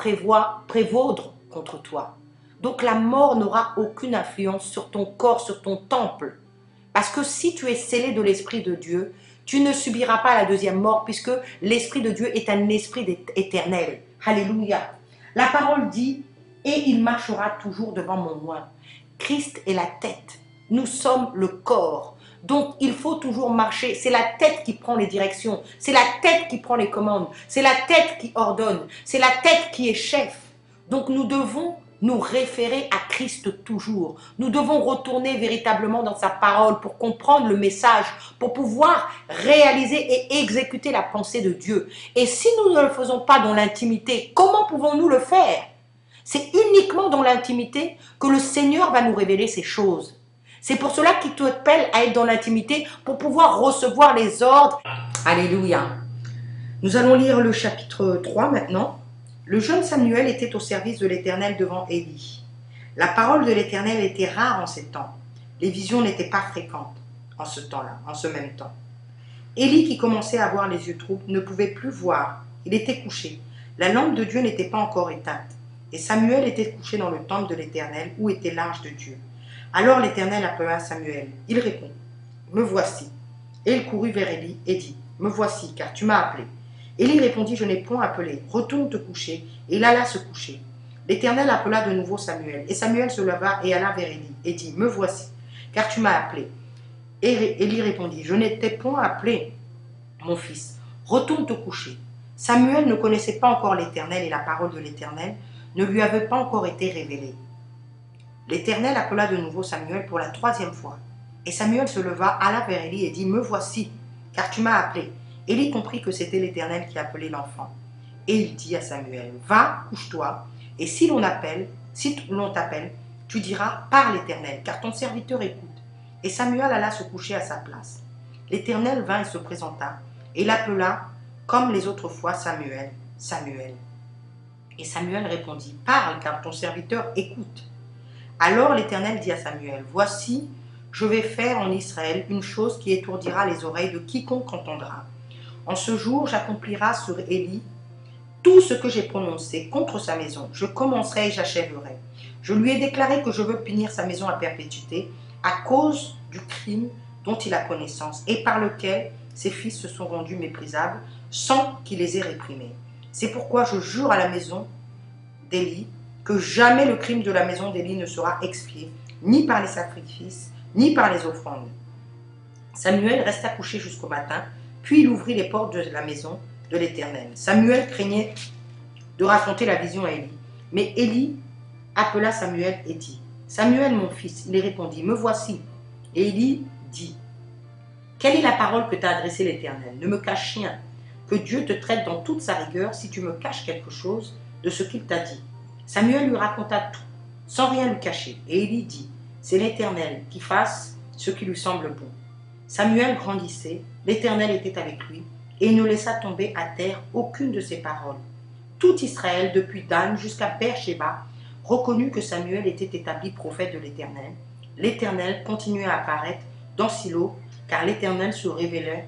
prévaudre contre toi. Donc la mort n'aura aucune influence sur ton corps, sur ton temple. Parce que si tu es scellé de l'Esprit de Dieu, tu ne subiras pas la deuxième mort puisque l'Esprit de Dieu est un esprit éternel. Alléluia. La parole dit, et il marchera toujours devant mon loin. Christ est la tête. Nous sommes le corps. Donc, il faut toujours marcher. C'est la tête qui prend les directions. C'est la tête qui prend les commandes. C'est la tête qui ordonne. C'est la tête qui est chef. Donc, nous devons nous référer à Christ toujours. Nous devons retourner véritablement dans sa parole pour comprendre le message, pour pouvoir réaliser et exécuter la pensée de Dieu. Et si nous ne le faisons pas dans l'intimité, comment pouvons-nous le faire? C'est uniquement dans l'intimité que le Seigneur va nous révéler ces choses. C'est pour cela qu'il t'appelle à être dans l'intimité pour pouvoir recevoir les ordres. Alléluia. Nous allons lire le chapitre 3 maintenant. Le jeune Samuel était au service de l'Éternel devant Élie. La parole de l'Éternel était rare en ces temps. Les visions n'étaient pas fréquentes en ce temps-là, en ce même temps. Élie, qui commençait à avoir les yeux troubles, ne pouvait plus voir. Il était couché. La lampe de Dieu n'était pas encore éteinte. Et Samuel était couché dans le temple de l'Éternel, où était l'arche de Dieu. Alors l'Éternel appela Samuel. Il répond, « Me voici. » Et il courut vers Élie et dit, « Me voici, car tu m'as appelé. » Élie répondit, « Je n'ai point appelé. Retourne te coucher. » Et il alla se coucher. L'Éternel appela de nouveau Samuel. Et Samuel se leva et alla vers Élie et dit, « Me voici, car tu m'as appelé. » Et Élie répondit, « Je n'étais point appelé, mon fils. Retourne te coucher. » Samuel ne connaissait pas encore l'Éternel et la parole de l'Éternel ne lui avait pas encore été révélée. L'Éternel appela de nouveau Samuel pour la troisième fois. Et Samuel se leva, alla vers Élie et dit, « Me voici, car tu m'as appelé. » Élie comprit que c'était l'Éternel qui appelait l'enfant. Et il dit à Samuel, « Va, couche-toi, et si l'on t'appelle, tu diras, Parle l'Éternel, car ton serviteur écoute. » Et Samuel alla se coucher à sa place. L'Éternel vint et se présenta, et l'appela, comme les autres fois, Samuel, Samuel. Et Samuel répondit, « Parle, car ton serviteur écoute. » Alors l'Éternel dit à Samuel, « Voici, je vais faire en Israël une chose qui étourdira les oreilles de quiconque entendra. En ce jour, j'accomplirai sur Élie tout ce que j'ai prononcé contre sa maison. Je commencerai et j'achèverai. Je lui ai déclaré que je veux punir sa maison à perpétuité à cause du crime dont il a connaissance et par lequel ses fils se sont rendus méprisables sans qu'il les ait réprimés. C'est pourquoi je jure à la maison d'Élie que jamais le crime de la maison d'Élie ne sera expié, ni par les sacrifices, ni par les offrandes. » Samuel resta couché jusqu'au matin, puis il ouvrit les portes de la maison de l'Éternel. Samuel craignait de raconter la vision à Élie. Mais Élie appela Samuel et dit, « Samuel, mon fils. » Il répondit, « Me voici. » Et Élie dit, « Quelle est la parole que t'a adressée l'Éternel? Ne me cache rien. Que Dieu te traite dans toute sa rigueur si tu me caches quelque chose de ce qu'il t'a dit. » Samuel lui raconta tout, sans rien lui cacher. Et Élie dit, « C'est l'Éternel qui fasse ce qui lui semble bon. » Samuel grandissait, l'Éternel était avec lui, et il ne laissa tomber à terre aucune de ses paroles. Tout Israël, depuis Dan jusqu'à Beersheba, reconnut que Samuel était établi prophète de l'Éternel. L'Éternel continuait à apparaître dans Silo, car l'Éternel se révélait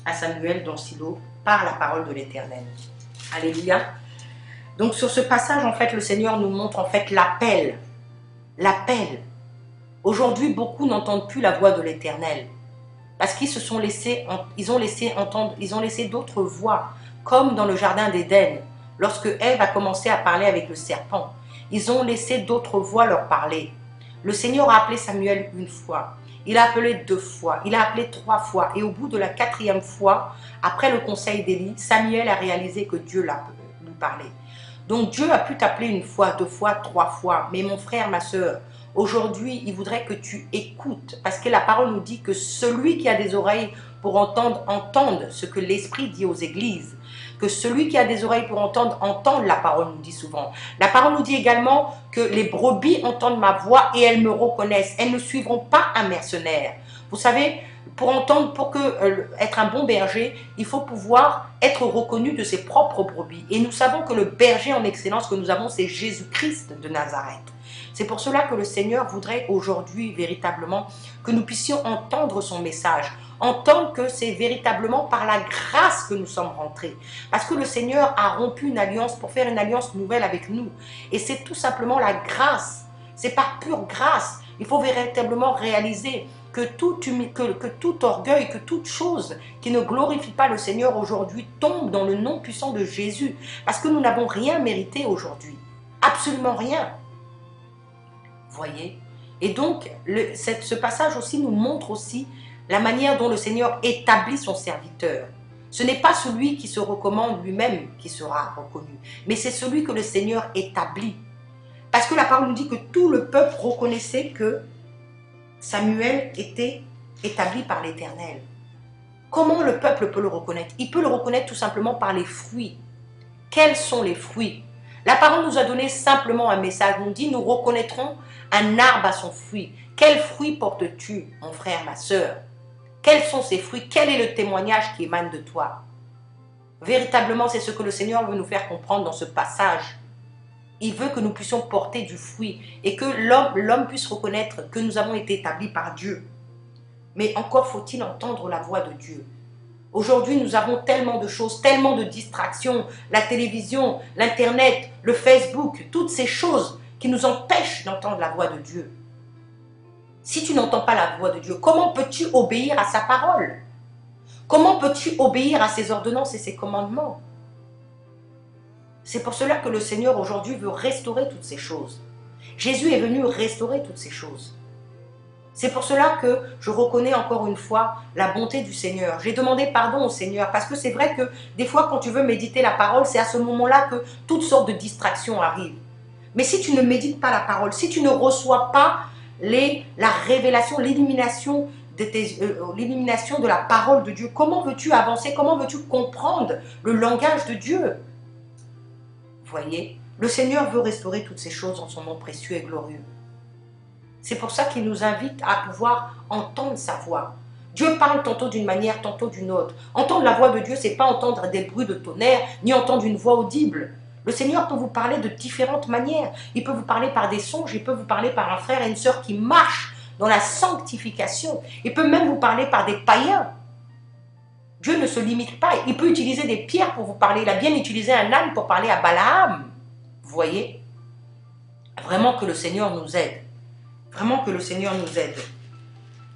à Samuel dans Silo par la parole de l'Éternel. Alléluia. Donc sur ce passage, en fait, le Seigneur nous montre en fait l'appel. L'appel. Aujourd'hui, beaucoup n'entendent plus la voix de l'Éternel. Parce qu'ils se sont laissés, ils ont laissé d'autres voix, comme dans le jardin d'Éden, lorsque Ève a commencé à parler avec le serpent. Ils ont laissé d'autres voix leur parler. Le Seigneur a appelé Samuel une fois, il a appelé 2 fois, il a appelé 3 fois, et au bout de la 4e fois, après le conseil d'Élie, Samuel a réalisé que Dieu lui parlait. Donc Dieu a pu t'appeler 1 fois, 2 fois, 3 fois, mais mon frère, ma soeur, aujourd'hui, il voudrait que tu écoutes, parce que la parole nous dit que celui qui a des oreilles pour entendre, entende ce que l'Esprit dit aux églises. Que celui qui a des oreilles pour entendre, entende la parole, nous dit souvent. La parole nous dit également que les brebis entendent ma voix et elles me reconnaissent. Elles ne suivront pas un mercenaire. Vous savez, pour entendre, être un bon berger, il faut pouvoir être reconnu de ses propres brebis. Et nous savons que le berger en excellence que nous avons, c'est Jésus-Christ de Nazareth. C'est pour cela que le Seigneur voudrait aujourd'hui véritablement que nous puissions entendre son message, entendre que c'est véritablement par la grâce que nous sommes rentrés. Parce que le Seigneur a rompu une alliance pour faire une alliance nouvelle avec nous. Et c'est tout simplement la grâce. C'est par pure grâce. Il faut véritablement réaliser que tout orgueil, que toute chose qui ne glorifie pas le Seigneur aujourd'hui tombe dans le nom puissant de Jésus. Parce que nous n'avons rien mérité aujourd'hui. Absolument rien. Voyez? Et donc, ce passage aussi nous montre aussi la manière dont le Seigneur établit son serviteur. Ce n'est pas celui qui se recommande lui-même qui sera reconnu, mais c'est celui que le Seigneur établit. Parce que la parole nous dit que tout le peuple reconnaissait que Samuel était établi par l'Éternel. Comment le peuple peut le reconnaître? Il peut le reconnaître tout simplement par les fruits. Quels sont les fruits? La parole nous a donné simplement un message. On dit, nous reconnaîtrons un arbre à son fruit. Quels fruits portes-tu, mon frère, ma sœur? Quels sont ces fruits? Quel est le témoignage qui émane de toi? Véritablement, c'est ce que le Seigneur veut nous faire comprendre dans ce passage. Il veut que nous puissions porter du fruit et que l'homme puisse reconnaître que nous avons été établis par Dieu. Mais encore faut-il entendre la voix de Dieu. Aujourd'hui, nous avons tellement de choses, tellement de distractions, la télévision, l'Internet, le Facebook, toutes ces choses qui nous empêchent d'entendre la voix de Dieu. Si tu n'entends pas la voix de Dieu, comment peux-tu obéir à sa parole? Comment peux-tu obéir à ses ordonnances et ses commandements? C'est pour cela que le Seigneur aujourd'hui veut restaurer toutes ces choses. Jésus est venu restaurer toutes ces choses. C'est pour cela que je reconnais encore une fois la bonté du Seigneur. J'ai demandé pardon au Seigneur parce que c'est vrai que des fois quand tu veux méditer la parole, c'est à ce moment-là que toutes sortes de distractions arrivent. Mais si tu ne médites pas la parole, si tu ne reçois pas la révélation, l'élimination de la parole de Dieu, comment veux-tu avancer? Comment veux-tu comprendre le langage de Dieu? Voyez, le Seigneur veut restaurer toutes ces choses en son nom précieux et glorieux. C'est pour ça qu'il nous invite à pouvoir entendre sa voix. Dieu parle tantôt d'une manière, tantôt d'une autre. Entendre la voix de Dieu, ce n'est pas entendre des bruits de tonnerre, ni entendre une voix audible. Le Seigneur peut vous parler de différentes manières. Il peut vous parler par des songes, il peut vous parler par un frère et une sœur qui marchent dans la sanctification. Il peut même vous parler par des païens. Dieu ne se limite pas. Il peut utiliser des pierres pour vous parler. Il a bien utilisé un âne pour parler à Balaam. Vous voyez? Vraiment que le Seigneur nous aide. Vraiment que le Seigneur nous aide.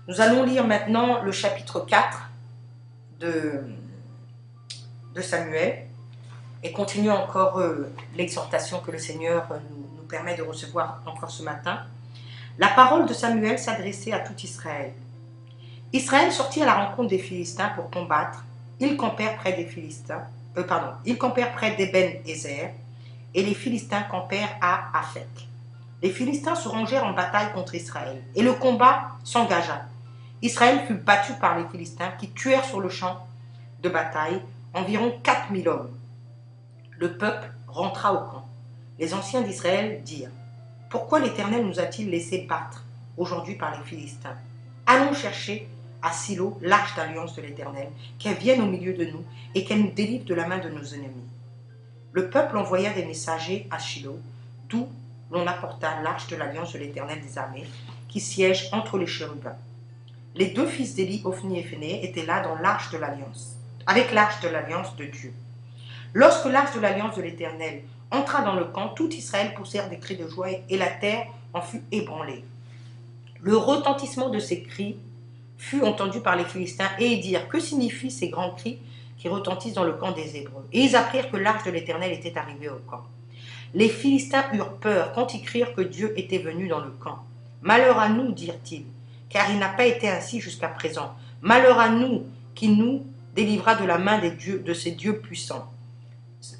Nous allons lire maintenant le chapitre 4 de Samuel et continuer encore l'exhortation que le Seigneur nous permet de recevoir encore ce matin. La parole de Samuel s'adressait à tout Israël. Israël sortit à la rencontre des Philistins pour combattre. Ils campèrent près des Philistins. Ils campèrent près d'Eben-Ézer et les Philistins campèrent à Aphek. Les Philistins se rangèrent en bataille contre Israël et le combat s'engagea. Israël fut battu par les Philistins qui tuèrent sur le champ de bataille environ 4000 hommes. Le peuple rentra au camp. Les anciens d'Israël dirent: « Pourquoi l'Éternel nous a-t-il laissé battre aujourd'hui par les Philistins? Allons chercher à Silo l'arche d'alliance de l'Éternel, qu'elle vienne au milieu de nous et qu'elle nous délivre de la main de nos ennemis. » Le peuple envoya des messagers à Shilo, d'où l'on apporta l'arche de l'alliance de l'Éternel des armées, qui siège entre les chérubins. Les deux fils d'Élie, Ophni et Phinehas, étaient là dans l'arche de l'alliance, avec l'arche de l'alliance de Dieu. Lorsque l'arche de l'alliance de l'Éternel entra dans le camp, tout Israël poussèrent des cris de joie et la terre en fut ébranlée. Le retentissement de ces cris fut entendu par les Philistins et ils dirent: « Que signifient ces grands cris qui retentissent dans le camp des Hébreux ?» Et ils apprirent que l'arche de l'Éternel était arrivée au camp. Les Philistins eurent peur quand ils crirent que Dieu était venu dans le camp. « Malheur à nous, dirent-ils, car il n'a pas été ainsi jusqu'à présent. Malheur à nous, qui nous délivra de la main de ces dieux puissants.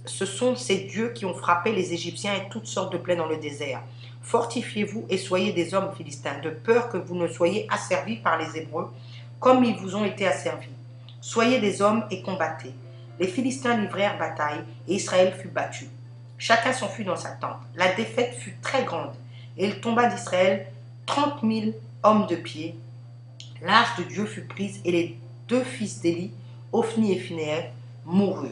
Ce sont ces dieux qui ont frappé les Égyptiens et toutes sortes de plaies dans le désert. Fortifiez-vous et soyez des hommes, Philistins, de peur que vous ne soyez asservis par les Hébreux, comme ils vous ont été asservis. Soyez des hommes et combattez. » Les Philistins livrèrent bataille et Israël fut battu. Chacun s'enfuit dans sa tente. La défaite fut très grande et il tomba d'Israël 30 000 hommes de pied. L'arche de Dieu fut prise et les deux fils d'Élie, Ophni et Phinehas, moururent.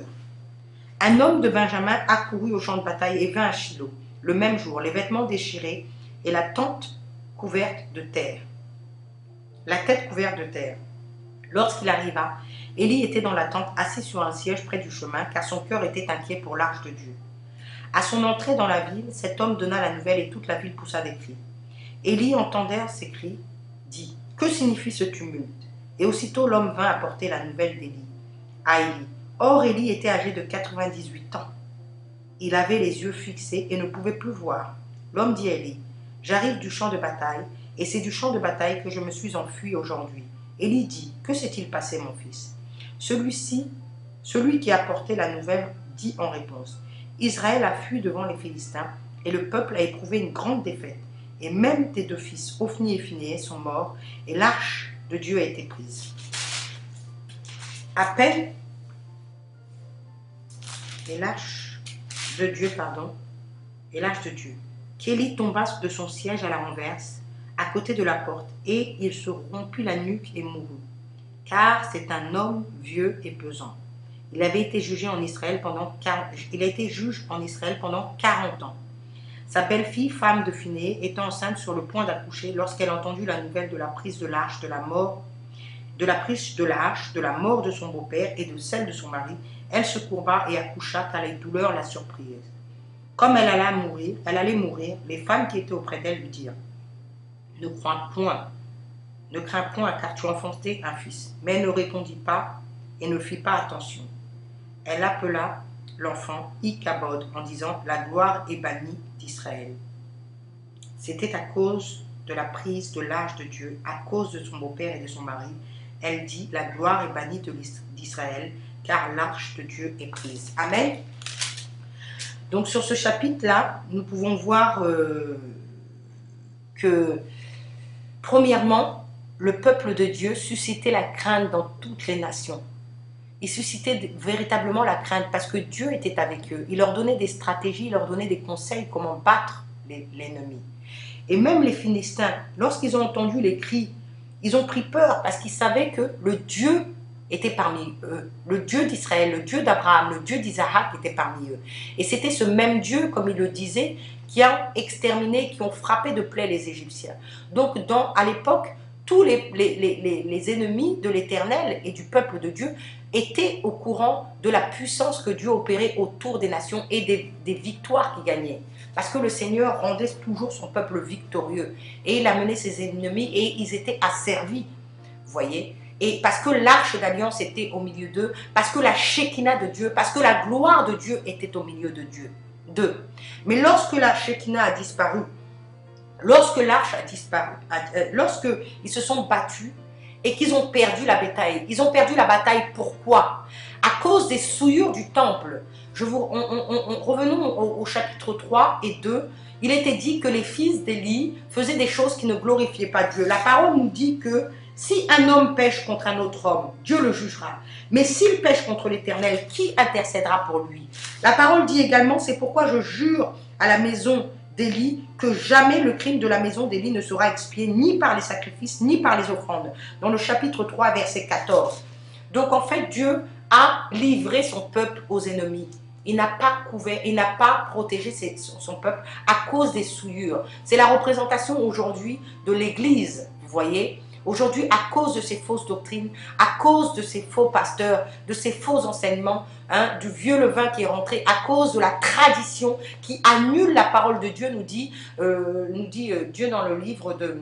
Un homme de Benjamin accourut au champ de bataille et vint à Shilo le même jour, les vêtements déchirés et la tente couverte de terre. La tête couverte de terre. Lorsqu'il arriva, Élie était dans la tente, assis sur un siège près du chemin, car son cœur était inquiet pour l'arche de Dieu. À son entrée dans la ville, cet homme donna la nouvelle et toute la ville poussa des cris. Élie entendant ces cris, dit: « Que signifie ce tumulte ?» Et aussitôt l'homme vint apporter la nouvelle d'Élie à Élie. Or Élie était âgé de 98 ans. Il avait les yeux fixés et ne pouvait plus voir. L'homme dit à Élie: « J'arrive du champ de bataille, et c'est du champ de bataille que je me suis enfui aujourd'hui. » Élie dit: « Que s'est-il passé, mon fils ?» Celui qui apportait la nouvelle, dit en réponse: « Israël a fui devant les Philistins, et le peuple a éprouvé une grande défaite. Et même tes deux fils, Ophni et Phinéas, sont morts, et l'arche de Dieu a été prise. À peine, et l'arche de Dieu, qu'Élie tomba de son siège à la renverse, à côté de la porte, et il se rompit la nuque et mourut. Car c'est un homme vieux et pesant. Il avait été jugé en Israël il a été juge en Israël pendant 40 ans. Sa belle-fille, femme de Phinéas, étant enceinte sur le point d'accoucher, lorsqu'elle entendit la nouvelle de la prise de l'arche, de la mort de son beau-père et de celle de son mari, elle se courba et accoucha car les douleurs la surprirent. Comme elle allait mourir, les femmes qui étaient auprès d'elle lui dirent: Ne crains point, car tu as enfanté un fils. Mais elle ne répondit pas et ne fit pas attention. Elle appela l'enfant Ichabod en disant: La gloire est bannie d'Israël. C'était à cause de la prise de l'arche de Dieu, à cause de son beau-père et de son mari. Elle dit: La gloire est bannie d'Israël, car l'arche de Dieu est prise. Amen. Donc sur ce chapitre-là, nous pouvons voir que, premièrement, le peuple de Dieu suscitait la crainte dans toutes les nations. Il suscitait véritablement la crainte parce que Dieu était avec eux. Il leur donnait des stratégies, il leur donnait des conseils comment battre l'ennemi. Et même les Philistins, lorsqu'ils ont entendu les cris, ils ont pris peur parce qu'ils savaient que le Dieu était parmi eux. Le Dieu d'Israël, le Dieu d'Abraham, le Dieu d'Isaac était parmi eux. Et c'était ce même Dieu, comme il le disait, qui a exterminé, qui ont frappé de plaie les Égyptiens. Donc à l'époque, tous les ennemis de l'Éternel et du peuple de Dieu étaient au courant de la puissance que Dieu opérait autour des nations et des victoires qu'il gagnait. Parce que le Seigneur rendait toujours son peuple victorieux. Et il amenait ses ennemis et ils étaient asservis. Vous voyez? Et parce que l'arche d'alliance était au milieu d'eux, parce que la Shekinah de Dieu, parce que la gloire de Dieu était au milieu d'eux. Mais lorsque la Shekinah a disparu, lorsque l'arche a disparu, lorsqu'ils se sont battus et qu'ils ont perdu la bataille. Ils ont perdu la bataille pourquoi? À cause des souillures du temple. Revenons au chapitre 3 et 2. Il était dit que les fils d'Élie faisaient des choses qui ne glorifiaient pas Dieu. La parole nous dit que si un homme pêche contre un autre homme, Dieu le jugera. Mais s'il pêche contre l'Éternel, qui intercédera pour lui? La parole dit également: c'est pourquoi je jure à la maison d'Élie que jamais le crime de la maison d'Élie ne sera expié ni par les sacrifices ni par les offrandes. Dans le chapitre 3, verset 14. Donc en fait, Dieu a livré son peuple aux ennemis. Il n'a pas couvert, il n'a pas protégé son peuple à cause des souillures. C'est la représentation aujourd'hui de l'Église, vous voyez. Aujourd'hui, à cause de ces fausses doctrines, à cause de ces faux pasteurs, de ces faux enseignements, du vieux levain qui est rentré, à cause de la tradition qui annule la parole de Dieu, nous dit Dieu dans le livre de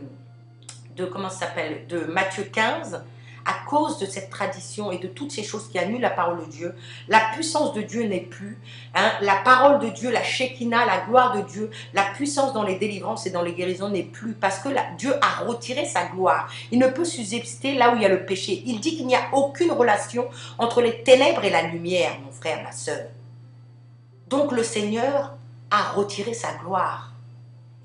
Matthieu 15, à cause de cette tradition et de toutes ces choses qui annulent la parole de Dieu, la puissance de Dieu n'est plus, la parole de Dieu, la Shekinah, la gloire de Dieu, la puissance dans les délivrances et dans les guérisons n'est plus, parce que Dieu a retiré sa gloire. Il ne peut subsister là où il y a le péché. Il dit qu'il n'y a aucune relation entre les ténèbres et la lumière, mon frère, ma sœur. Donc le Seigneur a retiré sa gloire.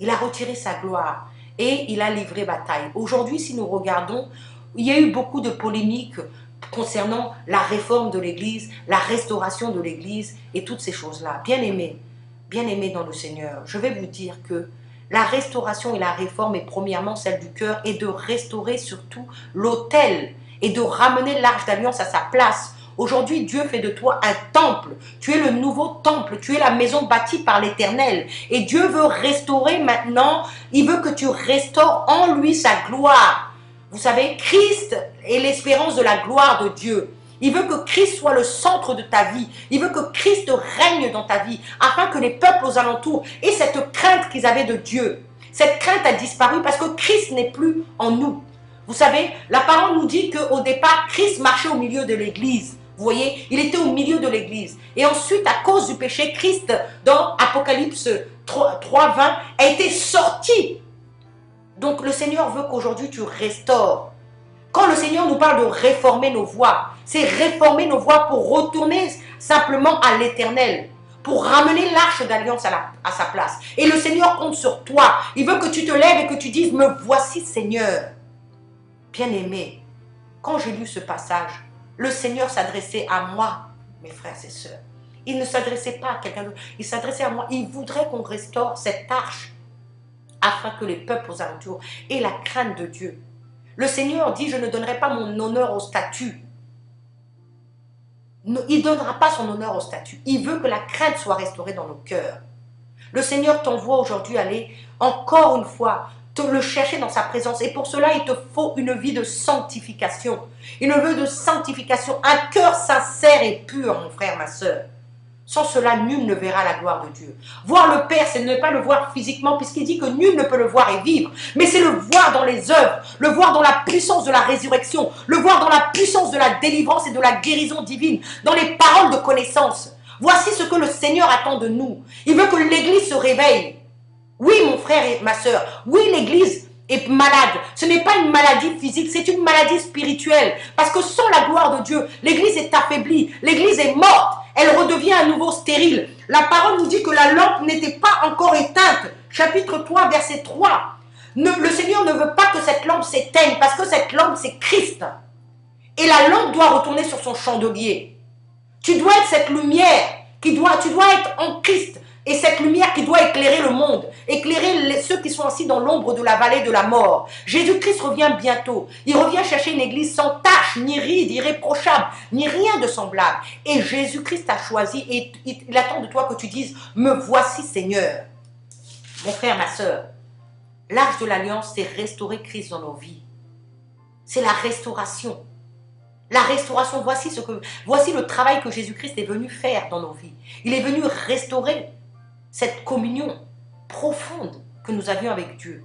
Il a retiré sa gloire et il a livré bataille. Aujourd'hui, si nous regardons, il y a eu beaucoup de polémiques concernant la réforme de l'Église, la restauration de l'Église et toutes ces choses-là. Bien-aimés dans le Seigneur, je vais vous dire que la restauration et la réforme est premièrement celle du cœur et de restaurer surtout l'autel et de ramener l'arche d'alliance à sa place. Aujourd'hui, Dieu fait de toi un temple. Tu es le nouveau temple. Tu es la maison bâtie par l'Éternel. Et Dieu veut restaurer maintenant. Il veut que tu restaures en lui sa gloire. Vous savez, Christ est l'espérance de la gloire de Dieu. Il veut que Christ soit le centre de ta vie. Il veut que Christ règne dans ta vie, afin que les peuples aux alentours aient cette crainte qu'ils avaient de Dieu. Cette crainte a disparu parce que Christ n'est plus en nous. Vous savez, la parole nous dit qu'au départ, Christ marchait au milieu de l'Église. Vous voyez, il était au milieu de l'Église. Et ensuite, à cause du péché, Christ, dans Apocalypse 3:20, a été sorti. Donc le Seigneur veut qu'aujourd'hui tu restaures. Quand le Seigneur nous parle de réformer nos voies, c'est réformer nos voies pour retourner simplement à l'Éternel, pour ramener l'arche d'alliance à sa place. Et le Seigneur compte sur toi. Il veut que tu te lèves et que tu dises, me voici Seigneur. Bien-aimé, quand j'ai lu ce passage, le Seigneur s'adressait à moi, mes frères et sœurs. Il ne s'adressait pas à quelqu'un d'autre, il s'adressait à moi. Il voudrait qu'on restaure cette arche afin que les peuples aux alentours aient la crainte de Dieu. Le Seigneur dit, je ne donnerai pas mon honneur au statut. Il ne donnera pas son honneur au statut. Il veut que la crainte soit restaurée dans nos cœurs. Le Seigneur t'envoie aujourd'hui aller, encore une fois, te le chercher dans sa présence. Et pour cela, il te faut une vie de sanctification. Une vie de sanctification, un cœur sincère et pur, mon frère, ma soeur. Sans cela, nul ne verra la gloire de Dieu. Voir le Père, c'est ne pas le voir physiquement, puisqu'il dit que nul ne peut le voir et vivre. Mais c'est le voir dans les œuvres, le voir dans la puissance de la résurrection, le voir dans la puissance de la délivrance et de la guérison divine, dans les paroles de connaissance. Voici ce que le Seigneur attend de nous. Il veut que l'Église se réveille. Oui, mon frère et ma soeur, oui, l'Église est malade. Ce n'est pas une maladie physique, c'est une maladie spirituelle. Parce que sans la gloire de Dieu, l'Église est affaiblie, l'Église est morte. Elle redevient à nouveau stérile. La parole nous dit que la lampe n'était pas encore éteinte. Chapitre 3, verset 3. Le Seigneur ne veut pas que cette lampe s'éteigne parce que cette lampe, c'est Christ. Et la lampe doit retourner sur son chandelier. Tu dois être cette lumière, tu dois être en Christ. Et cette lumière qui doit éclairer le monde, éclairer ceux qui sont assis dans l'ombre de la vallée de la mort. Jésus-Christ revient bientôt. Il revient chercher une église sans tache, ni ride, irréprochable, ni rien de semblable. Et Jésus-Christ t'a choisi et il attend de toi que tu dises, me voici Seigneur. Mon frère, ma soeur, l'arche de l'alliance, c'est restaurer Christ dans nos vies. C'est la restauration. La restauration, voici le travail que Jésus-Christ est venu faire dans nos vies. Il est venu restaurer cette communion profonde que nous avions avec Dieu.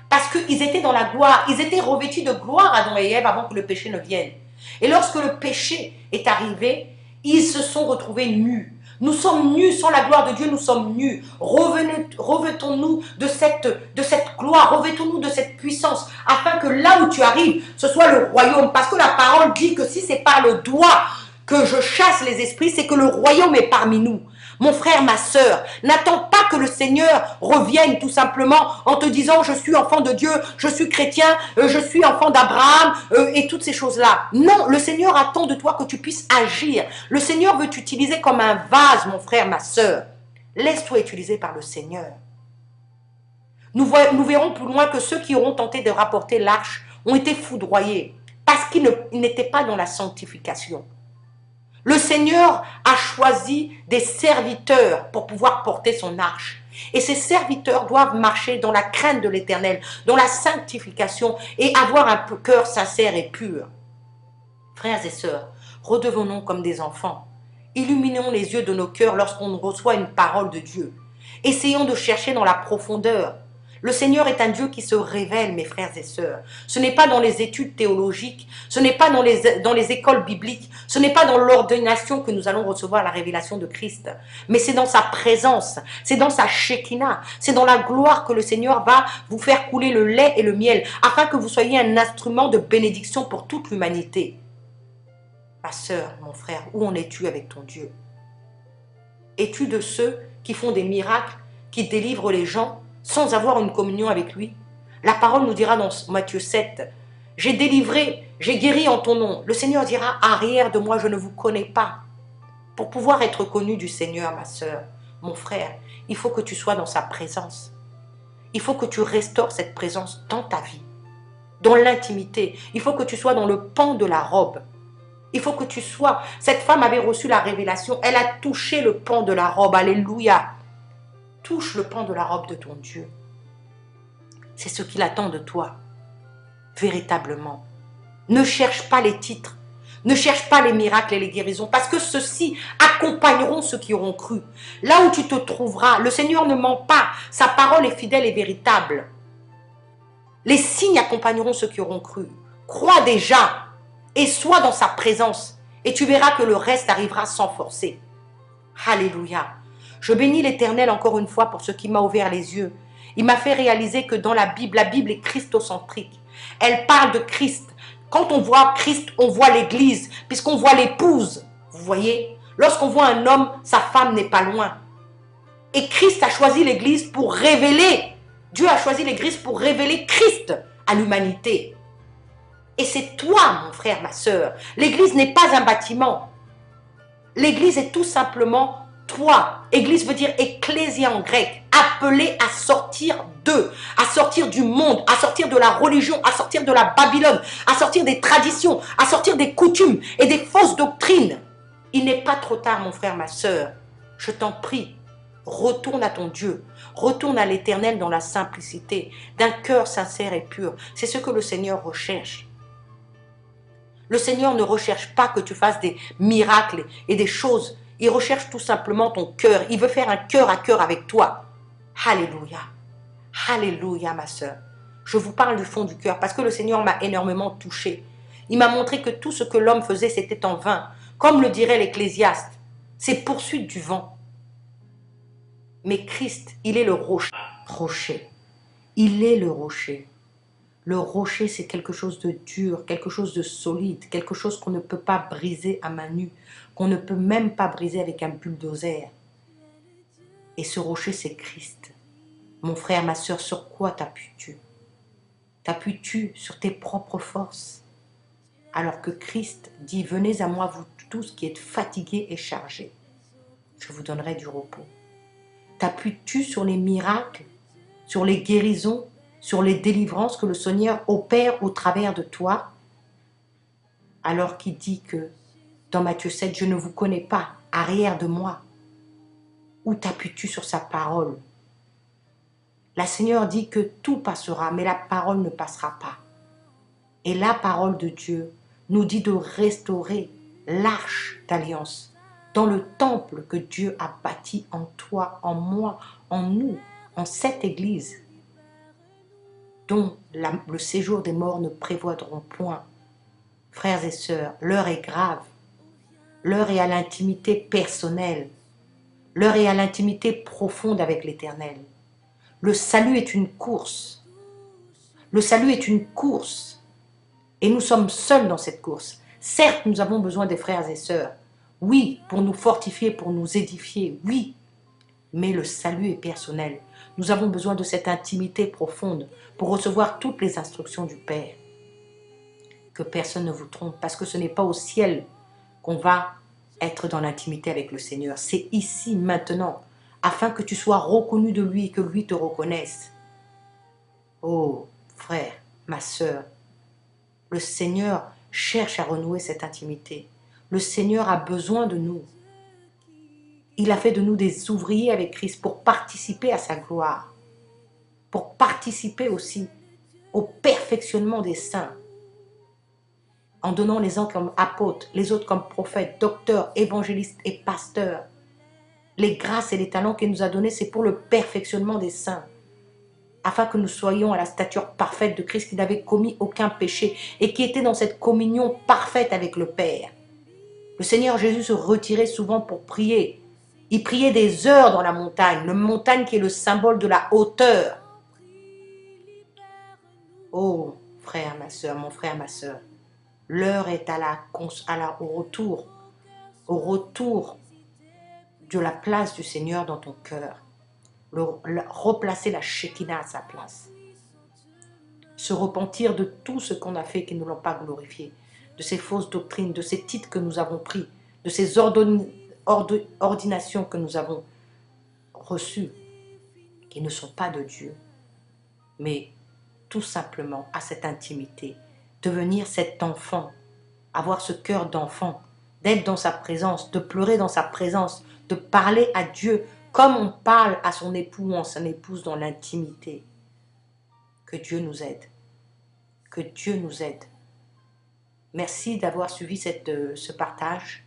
Parce qu'ils étaient dans la gloire, ils étaient revêtus de gloire, Adam et Ève, avant que le péché ne vienne. Et lorsque le péché est arrivé, ils se sont retrouvés nus. Nous sommes nus, sans la gloire de Dieu, nous sommes nus. Revêtons-nous de cette gloire, revêtons-nous de cette puissance, afin que là où tu arrives, ce soit le royaume. Parce que la parole dit que si c'est par le doigt que je chasse les esprits, c'est que le royaume est parmi nous. Mon frère, ma sœur, n'attends pas que le Seigneur revienne tout simplement en te disant « je suis enfant de Dieu, je suis chrétien, je suis enfant d'Abraham et toutes ces choses-là ». Non, le Seigneur attend de toi que tu puisses agir. Le Seigneur veut t'utiliser comme un vase, mon frère, ma sœur. Laisse-toi utiliser par le Seigneur. Nous verrons plus loin que ceux qui auront tenté de rapporter l'arche ont été foudroyés parce qu'ils n'étaient pas dans la sanctification. Le Seigneur a choisi des serviteurs pour pouvoir porter son arche. Et ces serviteurs doivent marcher dans la crainte de l'Éternel, dans la sanctification et avoir un cœur sincère et pur. Frères et sœurs, redevenons comme des enfants. Illuminons les yeux de nos cœurs lorsqu'on reçoit une parole de Dieu. Essayons de chercher dans la profondeur. Le Seigneur est un Dieu qui se révèle, mes frères et sœurs. Ce n'est pas dans les études théologiques, ce n'est pas dans les écoles bibliques, ce n'est pas dans l'ordination que nous allons recevoir la révélation de Christ. Mais c'est dans sa présence, c'est dans sa Shekinah, c'est dans la gloire que le Seigneur va vous faire couler le lait et le miel, afin que vous soyez un instrument de bénédiction pour toute l'humanité. Ma sœur, mon frère, où en es-tu avec ton Dieu? Es-tu de ceux qui font des miracles, qui délivrent les gens sans avoir une communion avec lui? La parole nous dira dans Matthieu 7, « J'ai délivré, j'ai guéri en ton nom. » Le Seigneur dira, « Arrière de moi, je ne vous connais pas. » Pour pouvoir être connu du Seigneur, ma sœur, mon frère, il faut que tu sois dans sa présence. Il faut que tu restaures cette présence dans ta vie, dans l'intimité. Il faut que tu sois dans le pan de la robe. Il faut que tu sois... Cette femme avait reçu la révélation, elle a touché le pan de la robe, alléluia. Touche le pan de la robe de ton Dieu. C'est ce qu'il attend de toi, véritablement. Ne cherche pas les titres, ne cherche pas les miracles et les guérisons, parce que ceux-ci accompagneront ceux qui auront cru. Là où tu te trouveras, le Seigneur ne ment pas, sa parole est fidèle et véritable. Les signes accompagneront ceux qui auront cru. Crois déjà et sois dans sa présence, et tu verras que le reste arrivera sans forcer. Alléluia. Je bénis l'Éternel encore une fois pour ce qui m'a ouvert les yeux. Il m'a fait réaliser que dans la Bible est christocentrique. Elle parle de Christ. Quand on voit Christ, on voit l'Église, puisqu'on voit l'épouse. Vous voyez, Lorsqu'on voit un homme, sa femme n'est pas loin. Et Christ a choisi l'Église pour révéler, Dieu a choisi l'Église pour révéler Christ à l'humanité. Et c'est toi, mon frère, ma soeur. L'Église n'est pas un bâtiment. L'Église est tout simplement toi. Église veut dire ecclésia en grec, appelé à sortir d'eux, à sortir du monde, à sortir de la religion, à sortir de la Babylone, à sortir des traditions, à sortir des coutumes et des fausses doctrines. Il n'est pas trop tard, mon frère, ma soeur. Je t'en prie, retourne à ton Dieu, retourne à l'Éternel dans la simplicité, d'un cœur sincère et pur. C'est ce que le Seigneur recherche. Le Seigneur ne recherche pas que tu fasses des miracles et des choses. Il recherche tout simplement ton cœur. Il veut faire un cœur à cœur avec toi. Alléluia. Alléluia, ma soeur. Je vous parle du fond du cœur parce que le Seigneur m'a énormément touché. Il m'a montré que tout ce que l'homme faisait, c'était en vain. Comme le dirait l'Ecclésiaste, c'est poursuite du vent. Mais Christ, il est le rocher. Rocher. Il est le rocher. Le rocher, c'est quelque chose de dur, quelque chose de solide, quelque chose qu'on ne peut pas briser à main nue, qu'on ne peut même pas briser avec un bulldozer. Et ce rocher, c'est Christ. Mon frère, ma soeur, sur quoi t'appuies-tu? T'appuies-tu sur tes propres forces? Alors que Christ dit, venez à moi, vous tous qui êtes fatigués et chargés. Je vous donnerai du repos. T'appuies-tu sur les miracles, sur les guérisons, sur les délivrances que le Seigneur opère au travers de toi, alors qu'il dit que dans Matthieu 7, je ne vous connais pas, arrière de moi. Où t'appuies-tu sur sa parole? La Seigneur dit que tout passera, mais la parole ne passera pas. Et la parole de Dieu nous dit de restaurer l'arche d'alliance dans le temple que Dieu a bâti en toi, en moi, en nous, en cette église, dont le séjour des morts ne prévoiront point. Frères et sœurs, l'heure est grave. L'heure est à l'intimité personnelle. L'heure est à l'intimité profonde avec l'Éternel. Le salut est une course. Le salut est une course. Et nous sommes seuls dans cette course. Certes, nous avons besoin des frères et sœurs. Oui, pour nous fortifier, pour nous édifier, oui. Mais le salut est personnel. Nous avons besoin de cette intimité profonde pour recevoir toutes les instructions du Père. Que personne ne vous trompe, parce que ce n'est pas au ciel qu'on va être dans l'intimité avec le Seigneur. C'est ici, maintenant, afin que tu sois reconnu de lui et que lui te reconnaisse. Oh, frère, ma sœur, le Seigneur cherche à renouer cette intimité. Le Seigneur a besoin de nous. Il a fait de nous des ouvriers avec Christ pour participer à sa gloire, pour participer aussi au perfectionnement des saints, en donnant les uns comme apôtres, les autres comme prophètes, docteurs, évangélistes et pasteurs. Les grâces et les talents qu'il nous a donnés, c'est pour le perfectionnement des saints, afin que nous soyons à la stature parfaite de Christ qui n'avait commis aucun péché et qui était dans cette communion parfaite avec le Père. Le Seigneur Jésus se retirait souvent pour prier. Il priait des heures dans la montagne qui est le symbole de la hauteur. Oh, frère, ma soeur, mon frère, ma soeur, l'heure est au retour de la place du Seigneur dans ton cœur. Replacer la Shekinah à sa place. Se repentir de tout ce qu'on a fait qui ne l'ont pas glorifié, de ces fausses doctrines, de ces titres que nous avons pris, de ces ordinations que nous avons reçues, qui ne sont pas de Dieu, mais tout simplement à cette intimité, devenir cet enfant, avoir ce cœur d'enfant, d'être dans sa présence, de pleurer dans sa présence, de parler à Dieu comme on parle à son époux ou à son épouse dans l'intimité. Que Dieu nous aide. Que Dieu nous aide. Merci d'avoir suivi ce partage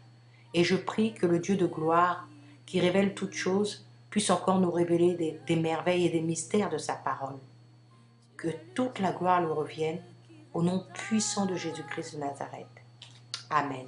et je prie que le Dieu de gloire qui révèle toutes choses puisse encore nous révéler des merveilles et des mystères de sa parole. Que toute la gloire lui revienne au nom puissant de Jésus-Christ de Nazareth. Amen.